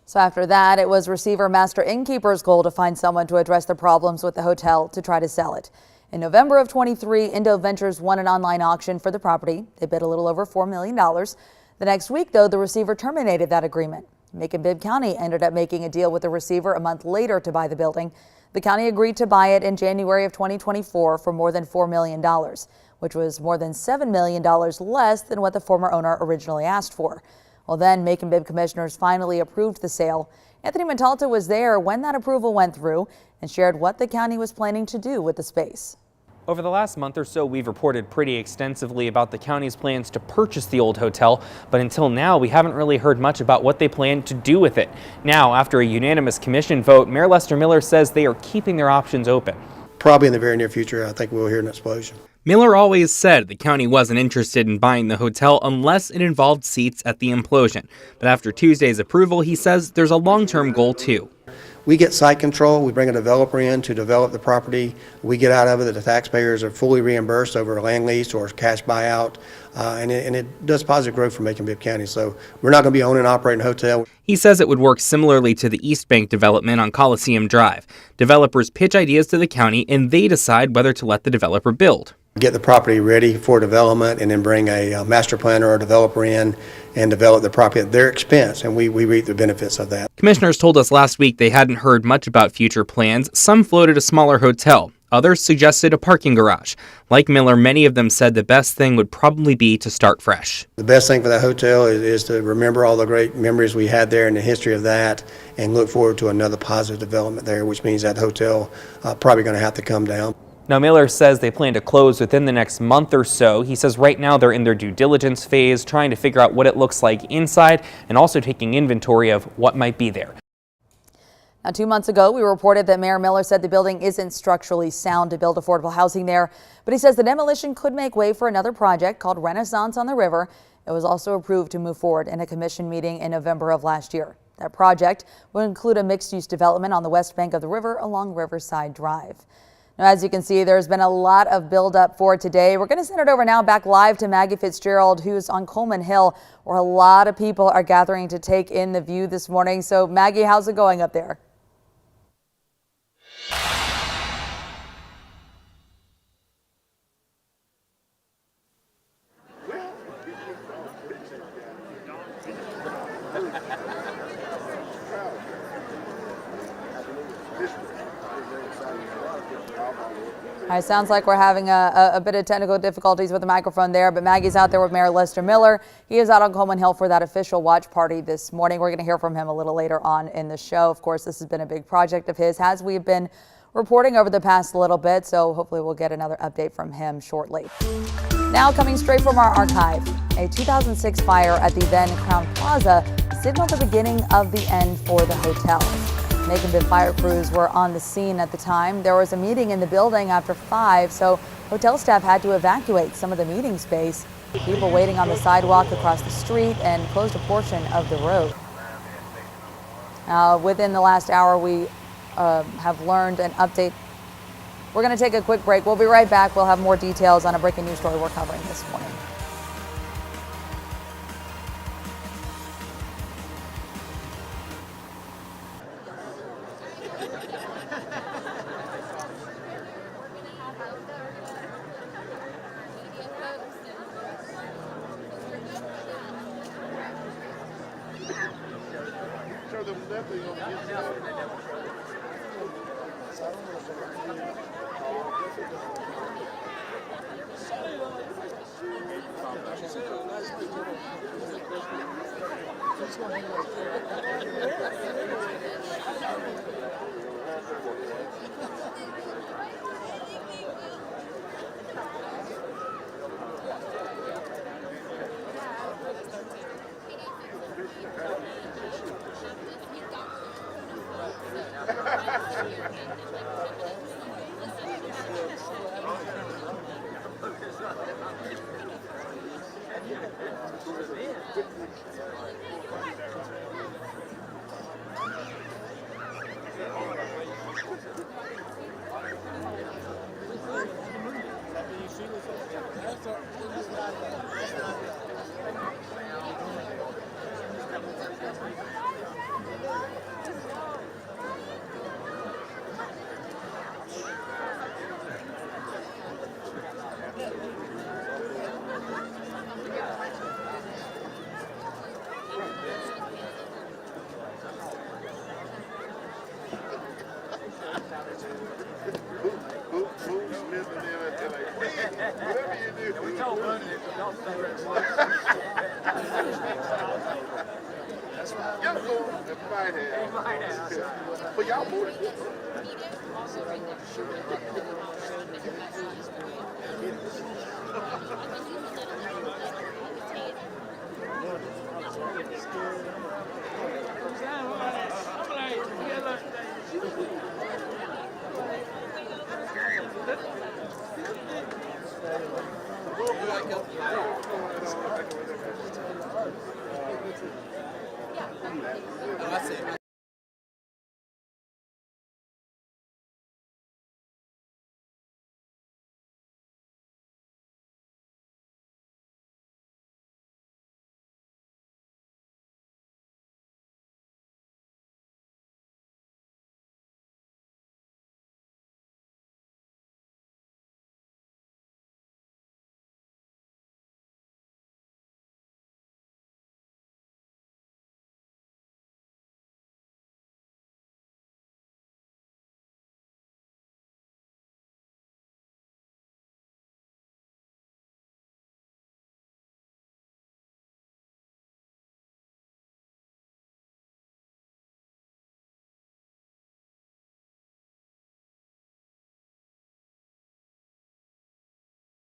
So after that, it was receiver Master Innkeeper's goal to find someone to address the problems with the hotel to try to sell it. In November of 23, Indo Ventures won an online auction for the property. They bid a little over $4 million. The next week, though, the receiver terminated that agreement. Macon-Bibb County ended up making a deal with the receiver a month later to buy the building. The county agreed to buy it in January of 2024 for more than $4 million, which was more than $7 million less than what the former owner originally asked for. Well, then Macon-Bibb commissioners finally approved the sale. Anthony Montalto was there when that approval went through and shared what the county was planning to do with the space. Over the last month or so, we've reported pretty extensively about the county's plans to purchase the old hotel, but until now, we haven't really heard much about what they plan to do with it. Now, after a unanimous commission vote, Mayor Lester Miller says they are keeping their options open. Probably in the very near future, I think we'll hear an explosion. Miller always said the county wasn't interested in buying the hotel unless it involved seats at the Implosion. But after Tuesday's approval, he says there's a long-term goal too. We get site control, we bring a developer in to develop the property, we get out of it, the taxpayers are fully reimbursed over a land lease or cash buyout, and it does positive growth for Macon-Bibb County. So we're not going to be owning and operating a hotel. He says it would work similarly to the East Bank development on Coliseum Drive. Developers pitch ideas to the county and they decide whether to let the developer build. Get the property ready for development and then bring a master planner or a developer in and develop the property at their expense, and we reap the benefits of that. Commissioners told us last week they hadn't heard much about future plans. Some floated a smaller hotel. Others suggested a parking garage. Like Miller, many of them said the best thing would probably be to start fresh. The best thing for that hotel is to remember all the great memories we had there and the history of that and look forward to another positive development there, which means that hotel probably going to have to come down. Now, Miller says they plan to close within the next month or so. He says right now they're in their due diligence phase, trying to figure out what it looks like inside and also taking inventory of what might be there. Now, 2 months ago, we reported that Mayor Miller said the building isn't structurally sound to build affordable housing there, but he says the demolition could make way for another project called Renaissance on the River. It was also approved to move forward in a commission meeting in November of last year. That project will include a mixed-use development on the west bank of the river along Riverside Drive. Now, as you can see, there's been a lot of buildup for today. We're going to send it over now back live to Maggie Fitzgerald, who's on Coleman Hill, where a lot of people are gathering to take in the view this morning. So, Maggie, how's it going up there? All right, sounds like we're having a bit of technical difficulties with the microphone there, but Maggie's out there with Mayor Lester Miller. He is out on Coleman Hill for that official watch party this morning. We're going to hear from him a little later on in the show. Of course, this has been a big project of his, as we've been reporting over the past little bit, so hopefully we'll get another update from him shortly. Now, coming straight from our archive, a 2006 fire at the then Crown Plaza signaled the beginning of the end for the hotel. Macon-Bibb fire crews were on the scene at the time. There was a meeting in the building after 5, so hotel staff had to evacuate some of the meeting space. People waiting on the sidewalk across the street and closed a portion of the road. Within the last hour, we have learned an update. We're going to take a quick break. We'll be right back. We'll have more details on a breaking news story we're covering this morning.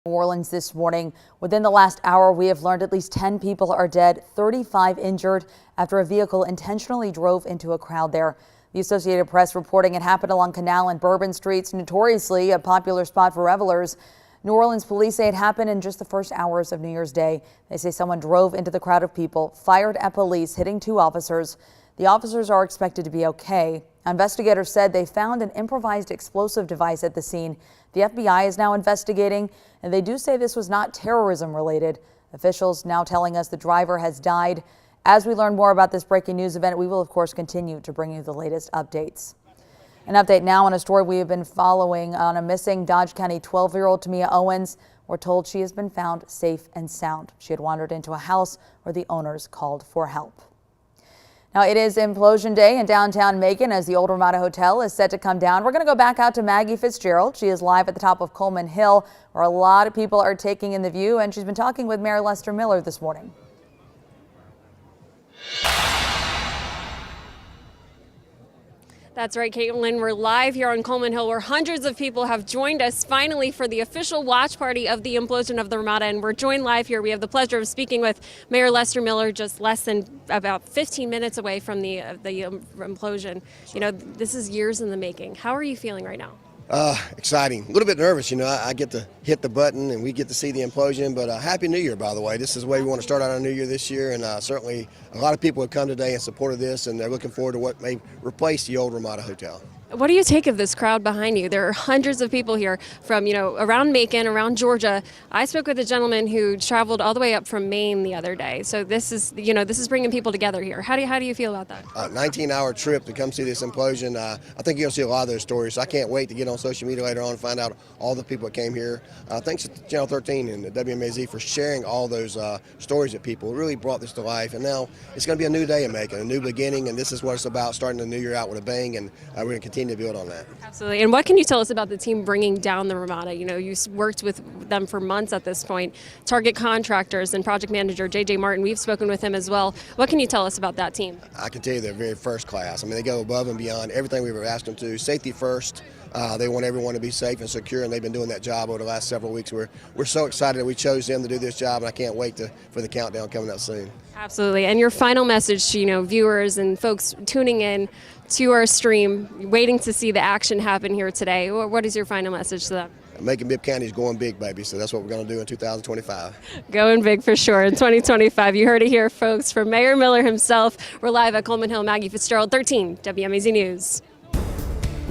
New Orleans this morning. Within the last hour, we have learned at least 10 people are dead, 35 injured after a vehicle intentionally drove into a crowd there. The Associated Press reporting it happened along Canal and Bourbon Streets, notoriously a popular spot for revelers. New Orleans police say it happened in just the first hours of New Year's Day. They say someone drove into the crowd of people, fired at police, hitting 2 officers. The officers are expected to be okay. Investigators said they found an improvised explosive device at the scene. The FBI is now investigating, and they do say this was not terrorism related. Officials now telling us the driver has died. As we learn more about this breaking news event, we will of course continue to bring you the latest updates. An update now on a story we have been following on a missing Dodge County 12-year-old Tamia Owens. We're told she has been found safe and sound. She had wandered into a house where the owners called for help. Now it is Implosion Day in downtown Macon as the old Ramada Hotel is set to come down. We're going to go back out to Maggie Fitzgerald. She is live at the top of Coleman Hill, where a lot of people are taking in the view, and she's been talking with Mayor Lester Miller this morning. That's right, Caitlin. We're live here on Coleman Hill where hundreds of people have joined us finally for the official watch party of the implosion of the Ramada. And we're joined live here. We have the pleasure of speaking with Mayor Lester Miller just less than about 15 minutes away from the implosion. You know, this is years in the making. How are you feeling right now? Exciting. A little bit nervous, you know. I get to hit the button and we get to see the implosion, but Happy New Year, by the way. This is the way we want to start out our new year this year, and certainly a lot of people have come today and supported this, and they're looking forward to what may replace the old Ramada Hotel. What do you take of this crowd behind you? There are hundreds of people here from, around Macon, around Georgia. I spoke with a gentleman who traveled all the way up from Maine the other day. So this is bringing people together here. How do you feel about that? 19-hour trip to come see this implosion. I think you're going to see a lot of those stories. So I can't wait to get on social media later on and find out all the people that came here. Thanks to Channel 13 and the WMAZ for sharing all those stories of people. It really brought this to life. And now it's going to be a new day in Macon, a new beginning, and this is what it's about, starting the new year out with a bang, and we're going to continue to build on that. Absolutely. And what can you tell us about the team bringing down the Ramada? You worked with them for months at this point. Target Contractors and project manager J.J. Martin, we've spoken with him as well. What can you tell us about that team? I can tell you they're very first class. I mean, they go above and beyond everything we've ever asked them to. Safety first. They want everyone to be safe and secure, and they've been doing that job over the last several weeks. We're so excited that we chose them to do this job, and I can't wait for the countdown coming up soon. Absolutely. And your final message to viewers and folks tuning in to our stream, waiting to see the action happen here today. What is your final message to them? Macon-Bibb County is going big, baby, so that's what we're going to do in 2025. Going big for sure in 2025. You heard it here, folks, from Mayor Miller himself. We're live at Coleman Hill. Maggie Fitzgerald, 13 WMAZ News.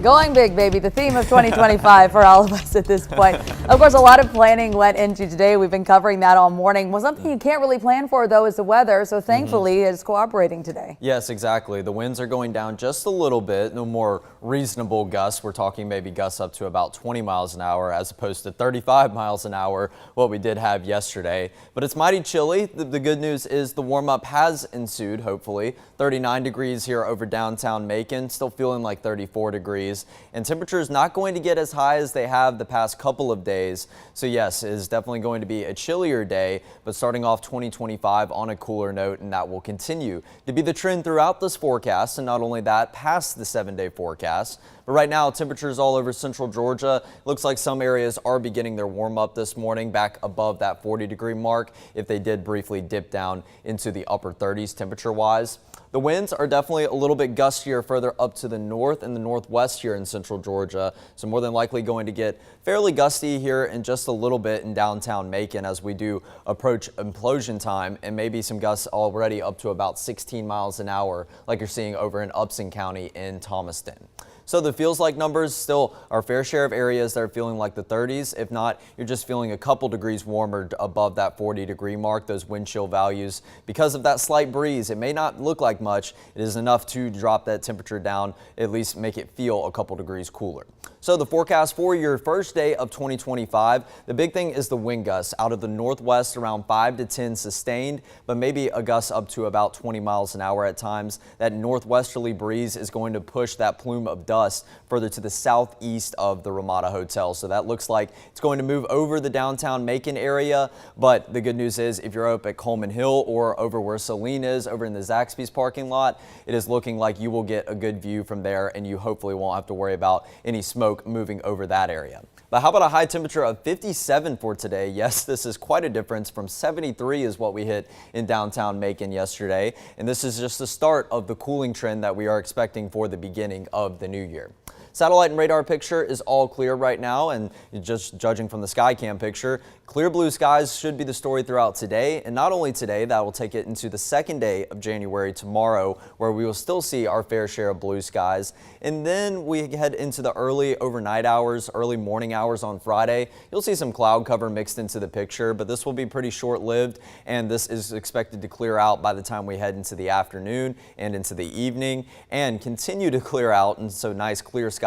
Going big, baby, the theme of 2025 for all of us at this point. Of course, a lot of planning went into today. We've been covering that all morning. Well, something you can't really plan for, though, is the weather. So thankfully, it's cooperating today. Yes, exactly. The winds are going down just a little bit. No more reasonable gusts. We're talking maybe gusts up to about 20 miles an hour as opposed to 35 miles an hour, what we did have yesterday. But it's mighty chilly. The good news is the warm up has ensued, hopefully. 39 degrees here over downtown Macon, still feeling like 34 degrees. And temperatures not going to get as high as they have the past couple of days. So yes, it is definitely going to be a chillier day, but starting off 2025 on a cooler note, and that will continue to be the trend throughout this forecast, and not only that, past the 7-day forecast. But right now, temperatures all over central Georgia. Looks like some areas are beginning their warm up this morning back above that 40-degree mark, if they did briefly dip down into the upper 30s temperature-wise. The winds are definitely a little bit gustier further up to the north and the northwest here in central Georgia. So more than likely going to get fairly gusty here in just a little bit in downtown Macon as we do approach implosion time, and maybe some gusts already up to about 16 miles an hour like you're seeing over in Upson County in Thomaston. So the feels like numbers still are fair share of areas that are feeling like the 30s. If not, you're just feeling a couple degrees warmer above that 40-degree mark, those wind chill values. Because of that slight breeze, it may not look like much. It is enough to drop that temperature down, at least make it feel a couple degrees cooler. So the forecast for your first day of 2025, the big thing is the wind gusts out of the northwest around 5 to 10 sustained, but maybe a gust up to about 20 miles an hour at times. That northwesterly breeze is going to push that plume of dust further to the southeast of the Ramada Hotel. So that looks like it's going to move over the downtown Macon area. But the good news is if you're up at Coleman Hill or over where Celine is over in the Zaxby's parking lot, it is looking like you will get a good view from there, and you hopefully won't have to worry about any smoke moving over that area. But how about a high temperature of 57 for today? Yes, this is quite a difference from 73 is what we hit in downtown Macon yesterday. And this is just the start of the cooling trend that we are expecting for the beginning of the new year. Satellite and radar picture is all clear right now, and just judging from the Skycam picture, clear blue skies should be the story throughout today. And not only today, that will take it into the second day of January tomorrow, where we will still see our fair share of blue skies. And then we head into the early overnight hours, early morning hours on Friday. You'll see some cloud cover mixed into the picture, but this will be pretty short-lived, and this is expected to clear out by the time we head into the afternoon and into the evening, and continue to clear out, and so nice clear skies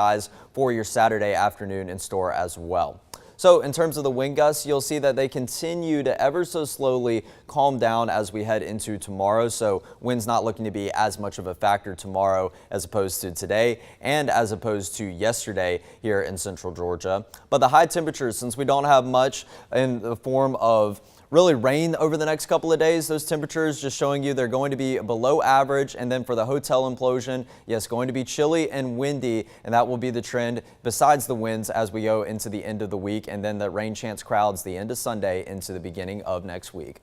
for your Saturday afternoon in store as well. So in terms of the wind gusts, you'll see that they continue to ever so slowly calm down as we head into tomorrow. So winds not looking to be as much of a factor tomorrow as opposed to today and as opposed to yesterday here in central Georgia. But the high temperatures, since we don't have much in the form of really rain over the next couple of days, those temperatures just showing you they're going to be below average. And then for the hotel implosion, yes, going to be chilly and windy, and that will be the trend besides the winds as we go into the end of the week, and then the rain chance crowds the end of Sunday into the beginning of next week.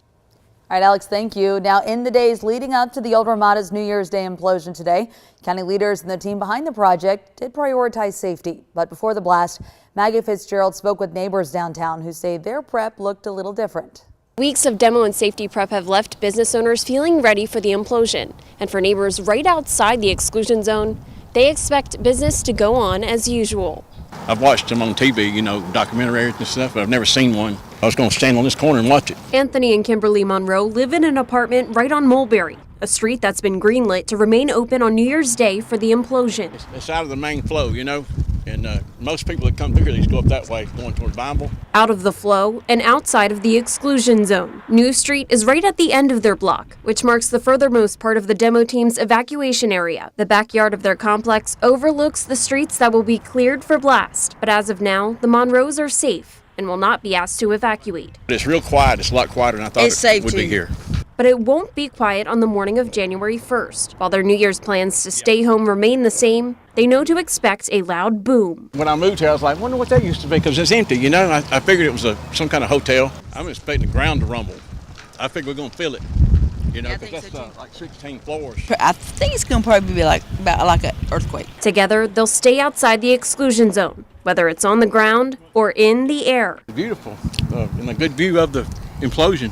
All right, Alex, thank you. Now, in the days leading up to the Old Ramada's New Year's Day implosion today, county leaders and the team behind the project did prioritize safety. But before the blast, Maggie Fitzgerald spoke with neighbors downtown who say their prep looked a little different. Weeks of demo and safety prep have left business owners feeling ready for the implosion. And for neighbors right outside the exclusion zone, they expect business to go on as usual. I've watched them on TV, you know, documentaries and stuff, but I've never seen one. I was going to stand on this corner and watch it. Anthony and Kimberly Monroe live in an apartment right on Mulberry, a street that's been greenlit to remain open on New Year's Day for the implosion. It's out of the main flow, you know, and most people that come through here, they just go up that way, going toward Bible. Out of the flow and outside of the exclusion zone. New Street is right at the end of their block, which marks the furthermost part of the demo team's evacuation area. The backyard of their complex overlooks the streets that will be cleared for blast. But as of now, the Monroes are safe and will not be asked to evacuate. It's real quiet. It's a lot quieter than I thought it would be here. But it won't be quiet on the morning of January 1st. While their New Year's plans to stay home remain the same, they know to expect a loud boom. When I moved here, I was like, wonder what that used to be, because it's empty, you know? I figured it was some kind of hotel. I'm expecting the ground to rumble. I figure we're going to feel it, you know, because that's like 16 floors. I think it's going to probably be about like an earthquake. Together, they'll stay outside the exclusion zone, whether it's on the ground or in the air. Beautiful, and a good view of the implosion.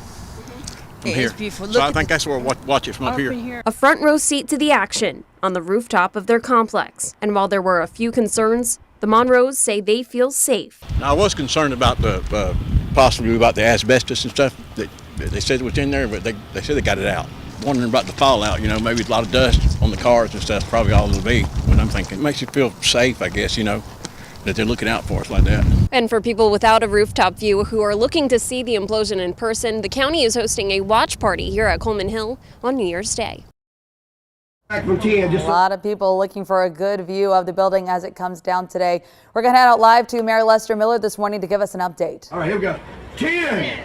From here. So I think that's where we'll watch it from up here. A front row seat to the action on the rooftop of their complex. And while there were a few concerns, the Monroes say they feel safe. Now, I was concerned about possibly about the asbestos and stuff that they said was in there, but they said they got it out. Wondering about the fallout, you know, maybe a lot of dust on the cars and stuff, probably all it'll be. What I'm thinking, it makes you feel safe, I guess, you know, that they're looking out for us like that. And for people without a rooftop view who are looking to see the implosion in person, the county is hosting a watch party here at Coleman Hill on New Year's Day. A lot of people looking for a good view of the building as it comes down today. We're going to head out live to Mayor Lester Miller this morning to give us an update. All right, here we go. 10,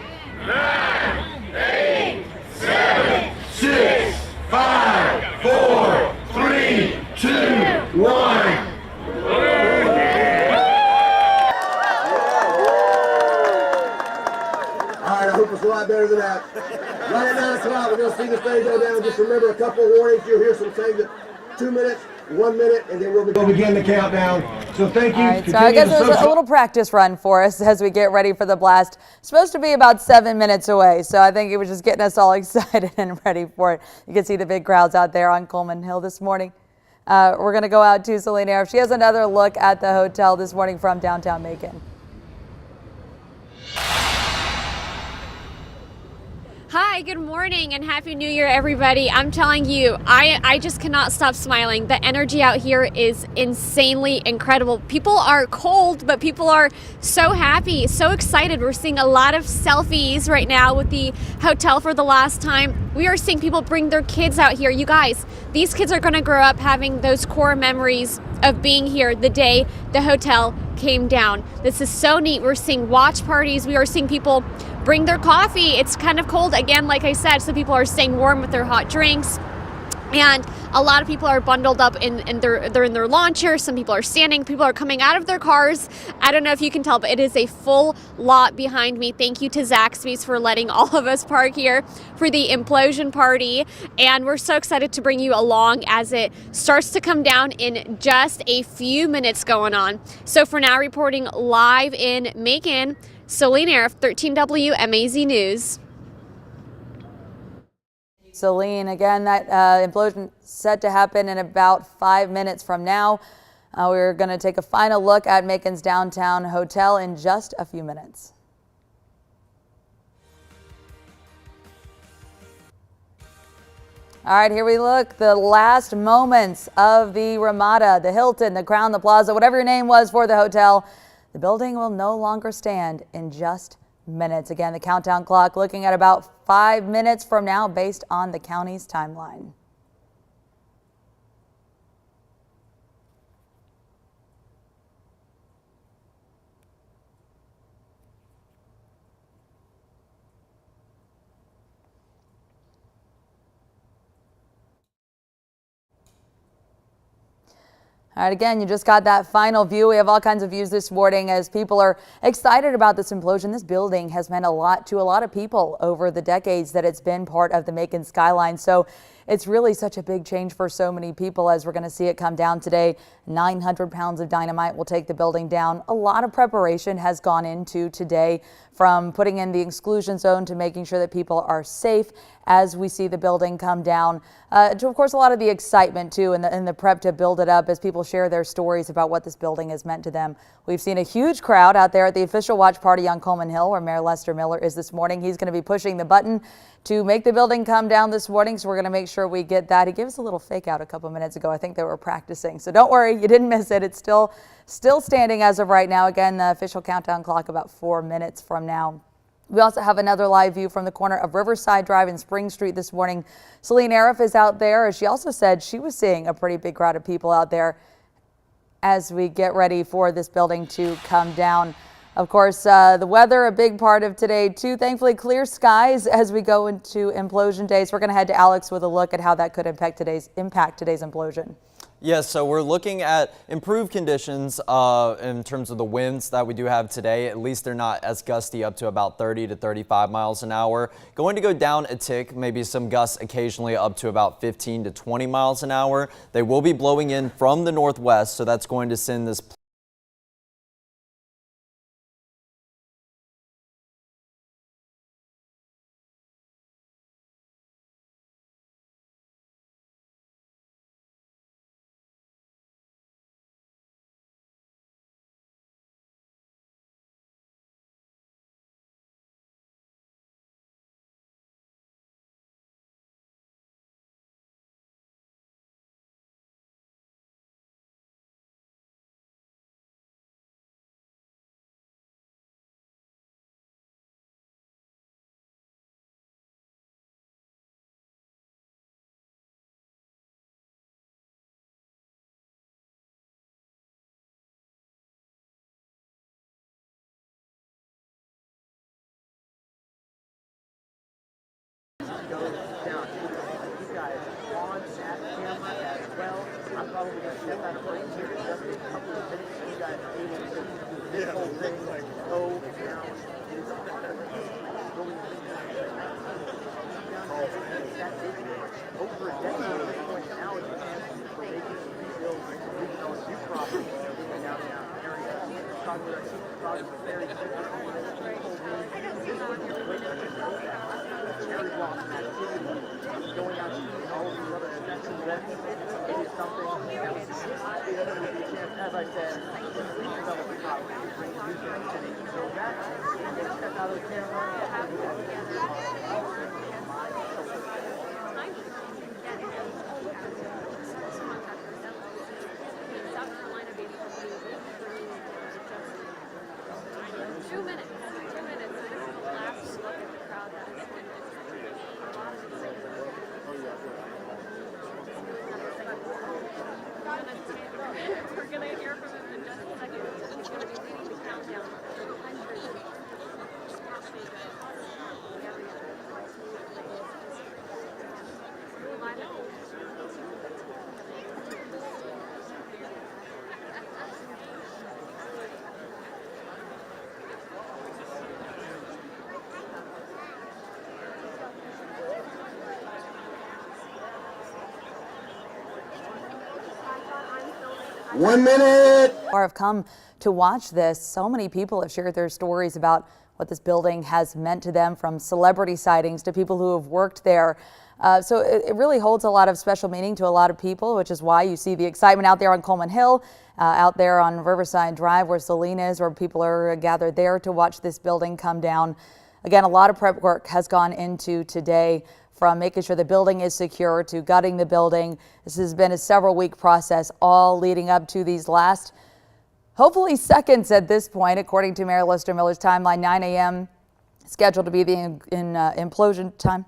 9, 8, 7, 6, 5, 4, 3, 2, 1. I hope it's a lot better than that. Right at 9 o'clock, we're going to see the thing go down. Just remember a couple of warnings. You'll hear some things at 2 minutes, 1 minute, and then we'll begin the countdown. So thank you. All right, so I guess it was a little practice run for us as we get ready for the blast. It's supposed to be about 7 minutes away, so I think it was just getting us all excited and ready for it. You can see the big crowds out there on Coleman Hill this morning. We're going to go out to Selena Arif. She has another look at the hotel this morning from downtown Macon. Hi, good morning and Happy New Year, everybody. I'm telling you, I just cannot stop smiling. The energy out here is insanely incredible. People are cold, but people are so happy, so excited. We're seeing a lot of selfies right now with the hotel for the last time. We are seeing people bring their kids out here. You guys, these kids are gonna grow up having those core memories of being here the day the hotel came down. This is so neat. We're seeing watch parties. We are seeing people bring their coffee. It's kind of cold again, like I said, so people are staying warm with their hot drinks. And a lot of people are bundled up they're in their lawn chairs. Some people are standing. People are coming out of their cars. I don't know if you can tell, but it is a full lot behind me. Thank you to Zaxby's for letting all of us park here for the implosion party. And we're so excited to bring you along as it starts to come down in just a few minutes going on. So for now, reporting live in Macon, Selena Arif, 13 WMAZ News. Celine, again, that implosion set to happen in about 5 minutes from now. We're going to take a final look at Macon's downtown hotel in just a few minutes. All right, here we look. The last moments of the Ramada, the Hilton, the Crown, the Plaza, whatever your name was for the hotel. The building will no longer stand in just minutes. Again, the countdown clock looking at about 5 minutes from now based on the county's timeline. All right, again, you just got that final view. We have all kinds of views this morning as people are excited about this implosion. This building has meant a lot to a lot of people over the decades that it's been part of the Macon skyline. So it's really such a big change for so many people as we're going to see it come down today. 900 pounds of dynamite will take the building down. A lot of preparation has gone into today, from putting in the exclusion zone to making sure that people are safe as we see the building come down. To, of course, a lot of the excitement too and the prep to build it up as people share their stories about what this building has meant to them. We've seen a huge crowd out there at the official watch party on Coleman Hill, where Mayor Lester Miller is this morning. He's going to be pushing the button to make the building come down this morning, so we're going to make sure we get that. He gave us a little fake out a couple minutes ago. I think they were practicing, so don't worry, you didn't miss it. It's still standing as of right now. Again, the official countdown clock about 4 minutes from now. We also have another live view from the corner of Riverside Drive and Spring Street this morning. Celine Arif is out there. She also said she was seeing a pretty big crowd of people out there as we get ready for this building to come down. Of course, the weather, a big part of today too. Thankfully, clear skies as we go into implosion days. We're going to head to Alex with a look at how that could impact today's implosion. Yes, so we're looking at improved conditions in terms of the winds that we do have today. At least they're not as gusty, up to about 30 to 35 miles an hour. Going to go down a tick, maybe some gusts occasionally up to about 15 to 20 miles an hour. They will be blowing in from the northwest, so that's going to send this goes down. You guys on that camera as well. I'm probably going to step out of frame here in just a couple of minutes. You guys are able to see this whole thing go down. Over a decade at this point now, it's a chance for making rebuild regional and new properties in the downtown area. Talking with our supervisor, very cherry blossom activity going out to all of these other events and events. It is something that will be a chance, as I said, to redevelop the property to bring new to the city. So that, I'm going to step out of the camera. We're going to hear from him in just a second. He's going to be leading the countdown. One minute. Have come to watch this. So many people have shared their stories about what this building has meant to them, from celebrity sightings to people who have worked there. So it really holds a lot of special meaning to a lot of people, which is why you see the excitement out there on Coleman Hill, out there on Riverside Drive where Celine is, where people are gathered there to watch this building come down. Again, a lot of prep work has gone into today, from making sure the building is secure to gutting the building. This has been a several-week process, all leading up to these last, hopefully, seconds at this point, according to Mayor Lester Miller's timeline. 9 a.m. scheduled to be the implosion time.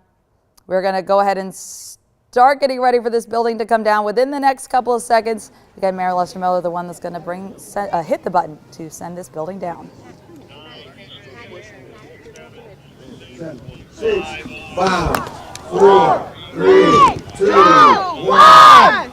We're going to go ahead and start getting ready for this building to come down within the next couple of seconds. Again, Mayor Lester Miller, the one that's going to hit the button to send this building down. 6, 5, 4, 3, 2, 1.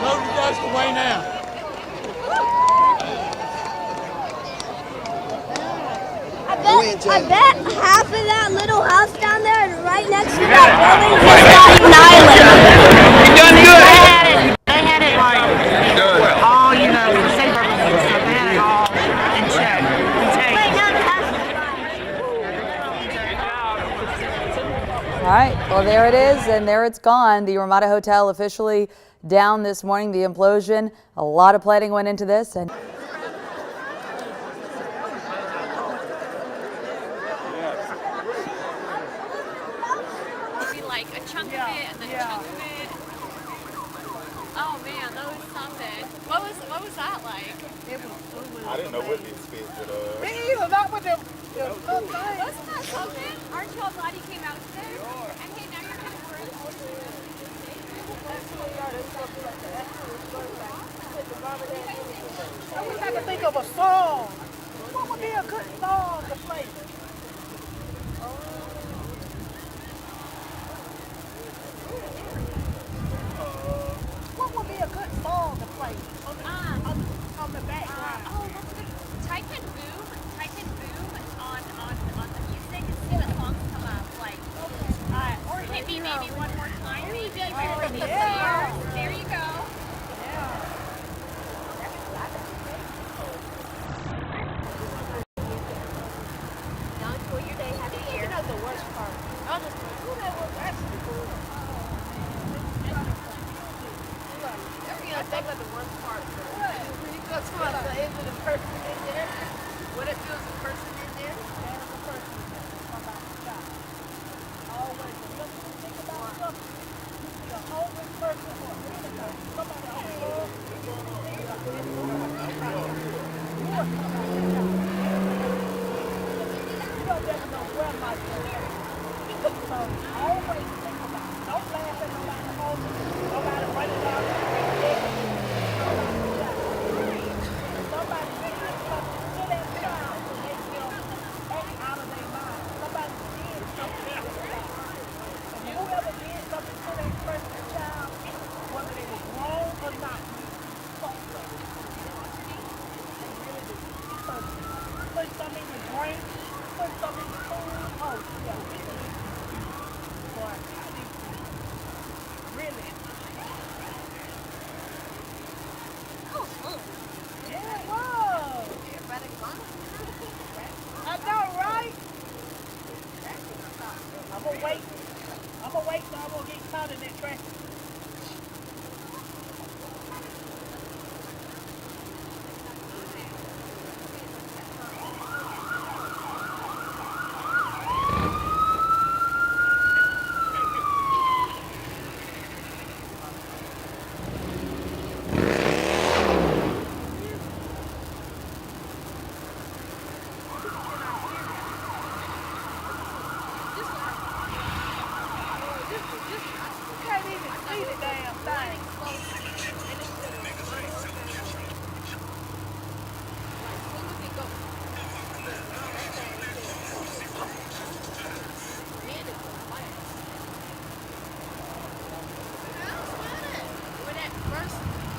Load the dust away now. I bet half of that little house down there and right next to that building is Staten Island. You done good. They had it like all, you know, for safe purposes, so they had it all in check. All right, well, there it is, and there it's gone. The Ramada Hotel officially down this morning. The implosion, a lot of planning went into this. And like a chunk of it and then a chunk of it. Oh man, that was something. What was that like? I didn't know what these fish were. Me either, not with them. Wasn't that something? Aren't you all glad you came out today? And hey, now you're kind of free. I wish I could think of a song. What would be a good song to play? What would be a good song to play on the background? Type in boom on the music and see what songs come up. Like, or hit me maybe one more time. There you go. Now enjoy your day. Happy New Year. You know the worst part. I think of the worst part. What? When you go to the end of the person in there, what if there was a person in there? There's a person in there. Somebody shot. Always think about something. The homeless person or anything. Somebody you don't never know where my person is. So always think about it. Don't laugh at nobody homeless. Nobody running down the street. Somebody did something to that child to make them act out of their mind. Somebody did something to that child. And whoever did something to that person's child, whether they was wrong or not, fucked up. They really do. Put some in your drink, put some in your food. Oh, yeah. Boy, really. Yeah, it was. I know, right? I'm gonna wait so I won't get caught in that traffic. Can't even see the damn thing.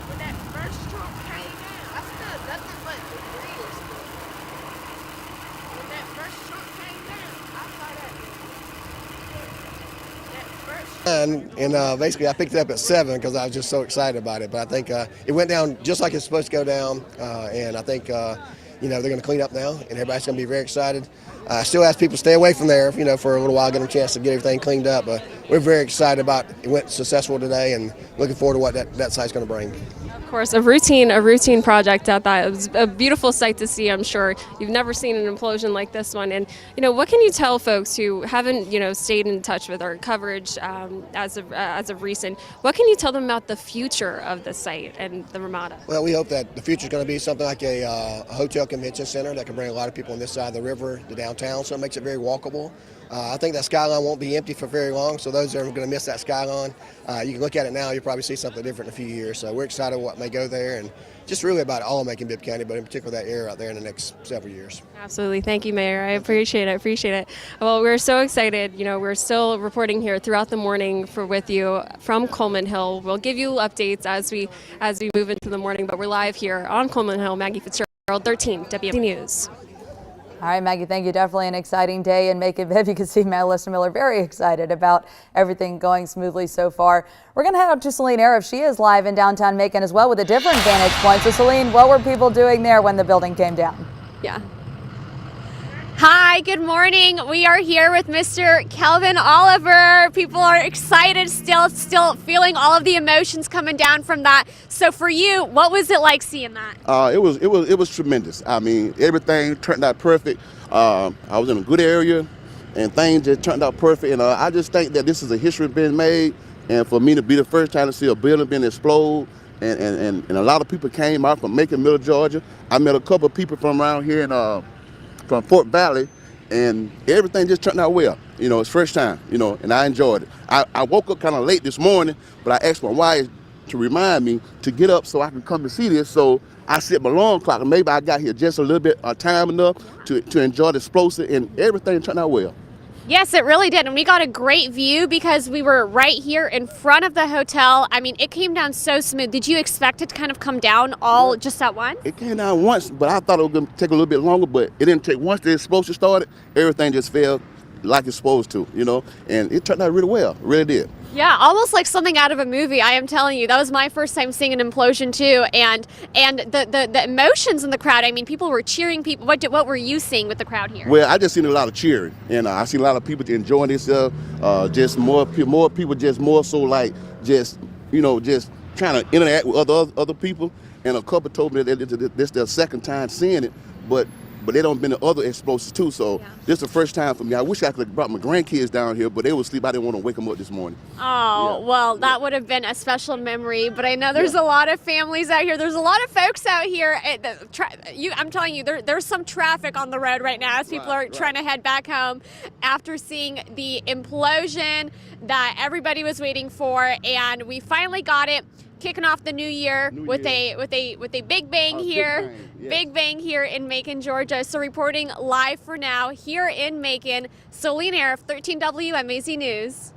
When that first truck came down, I said nothing but debris. When that first truck came down, I saw that. And basically I picked it up at 7 because I was just so excited about it. But I think it went down just like it's supposed to go down. And I think, they're going to clean up now and everybody's going to be very excited. I still ask people to stay away from there, for a little while, get them a chance to get everything cleaned up. But we're very excited about it. Went successful today and looking forward to what that site's going to bring. Of course, a routine project at that. It was a beautiful sight to see, I'm sure. You've never seen an implosion like this one. And, what can you tell folks who haven't, stayed in touch with our coverage as of recent? What can you tell them about the future of the site and the Ramada? Well, we hope that the future is going to be something like a hotel convention center that can bring a lot of people on this side of the river, the downtown downtown, so it makes it very walkable. I think that skyline won't be empty for very long, so those that are going to miss that skyline, you can look at it now, you'll probably see something different in a few years. So we're excited what may go there, and just really about all of Macon-Bibb County, but in particular that area out there in the next several years. Absolutely. Thank you, Mayor. I appreciate it. Well, we're so excited. You know, we're still reporting here throughout the morning with you from Coleman Hill. We'll give you updates as we move into the morning, but we're live here on Coleman Hill. Maggie Fitzgerald, 13 WMAZ News. All right, Maggie, thank you. Definitely an exciting day in Macon-Bibb. You can see Melissa Miller very excited about everything going smoothly so far. We're going to head up to Celine Arif. She is live in downtown Macon as well with a different vantage point. So, Celine, what were people doing there when the building came down? Yeah. Hi, good morning. We are here with Mr. Kelvin Oliver. People are excited still feeling all of the emotions coming down from that. So for you, what was it like seeing that? It was tremendous. I mean, everything turned out perfect. I was in a good area and things just turned out perfect. And I just think that this is a history being made, and for me to be the first time to see a building being explode. And a lot of people came out from Macon, Middle Georgia. I met a couple of people from around here from Fort Valley, and everything just turned out well. You know, it's first time, you know, and I enjoyed it. I woke up kind of late this morning, but I asked my wife to remind me to get up so I can come and see this. So I set my alarm clock, and maybe I got here just a little bit time enough to enjoy the explosive, and everything turned out well. Yes, it really did. And we got a great view because we were right here in front of the hotel. I mean, it came down so smooth. Did you expect it to kind of come down all just at once? It came down once, but I thought it was going to take a little bit longer, but it didn't take. Once the explosion started, everything just fell like it's supposed to, you know, and it turned out really well. It really did. Yeah, almost like something out of a movie. I am telling you, that was my first time seeing an implosion too, and the emotions in the crowd. I mean, people were cheering. People, what were you seeing with the crowd here? Well, I just seen a lot of cheering, and I seen a lot of people enjoying themselves. Just more people, just more so like just just trying to interact with other people. And a couple told me that this is their second time seeing it, but they don't been to other explosives too, so this is the first time for me. I wish I could have brought my grandkids down here, but they were asleep. I didn't want to wake them up this morning. Oh, well, that would have been a special memory, but I know there's a lot of families out here. There's a lot of folks out here. I'm telling you, there's some traffic on the road right now as people are trying to head back home after seeing the implosion that everybody was waiting for, and we finally got it. Kicking off the new year with a big bang here, big bang here in Macon, Georgia. So reporting live for now here in Macon, Celine Arif, 13 WMAZ News.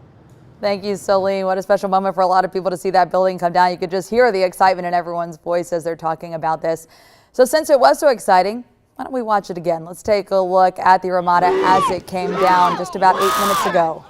Thank you, Celine. What a special moment for a lot of people to see that building come down. You could just hear the excitement in everyone's voice as they're talking about this. So since it was so exciting, why don't we watch it again? Let's take a look at the Ramada as it came down just about 8 minutes ago.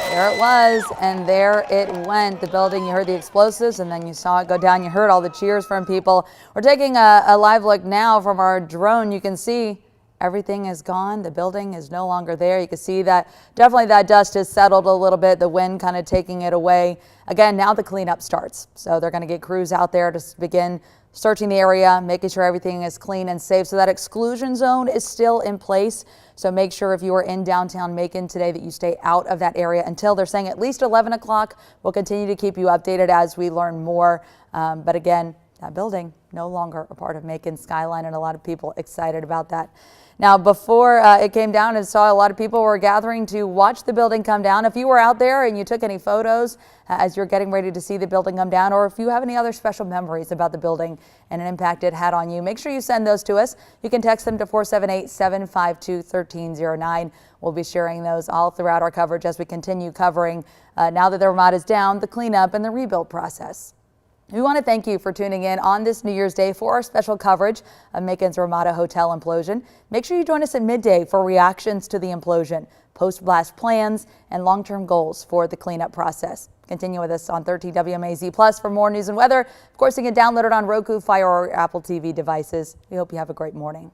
There it was, and there it went. The building, you heard the explosives, and then you saw it go down. You heard all the cheers from people. We're taking a live look now from our drone. You can see everything is gone. The building is no longer there. You can see that definitely that dust has settled a little bit, the wind kind of taking it away. Again, now the cleanup starts. So they're going to get crews out there to begin searching the area, making sure everything is clean and safe. So that exclusion zone is still in place. So make sure if you are in downtown Macon today that you stay out of that area until they're saying at least 11 o'clock. We'll continue to keep you updated as we learn more. But again, that building no longer a part of Macon skyline, and a lot of people excited about that. Now, before it came down, and saw a lot of people were gathering to watch the building come down. If you were out there and you took any photos as you're getting ready to see the building come down, or if you have any other special memories about the building and an impact it had on you, make sure you send those to us. You can text them to 478-752-1309. We'll be sharing those all throughout our coverage as we continue covering, now that the Ramada is down, the cleanup and the rebuild process. We want to thank you for tuning in on this New Year's Day for our special coverage of Macon's Ramada Hotel implosion. Make sure you join us at midday for reactions to the implosion, post-blast plans, and long-term goals for the cleanup process. Continue with us on 13 WMAZ Plus for more news and weather. Of course, you can download it on Roku, Fire, or Apple TV devices. We hope you have a great morning.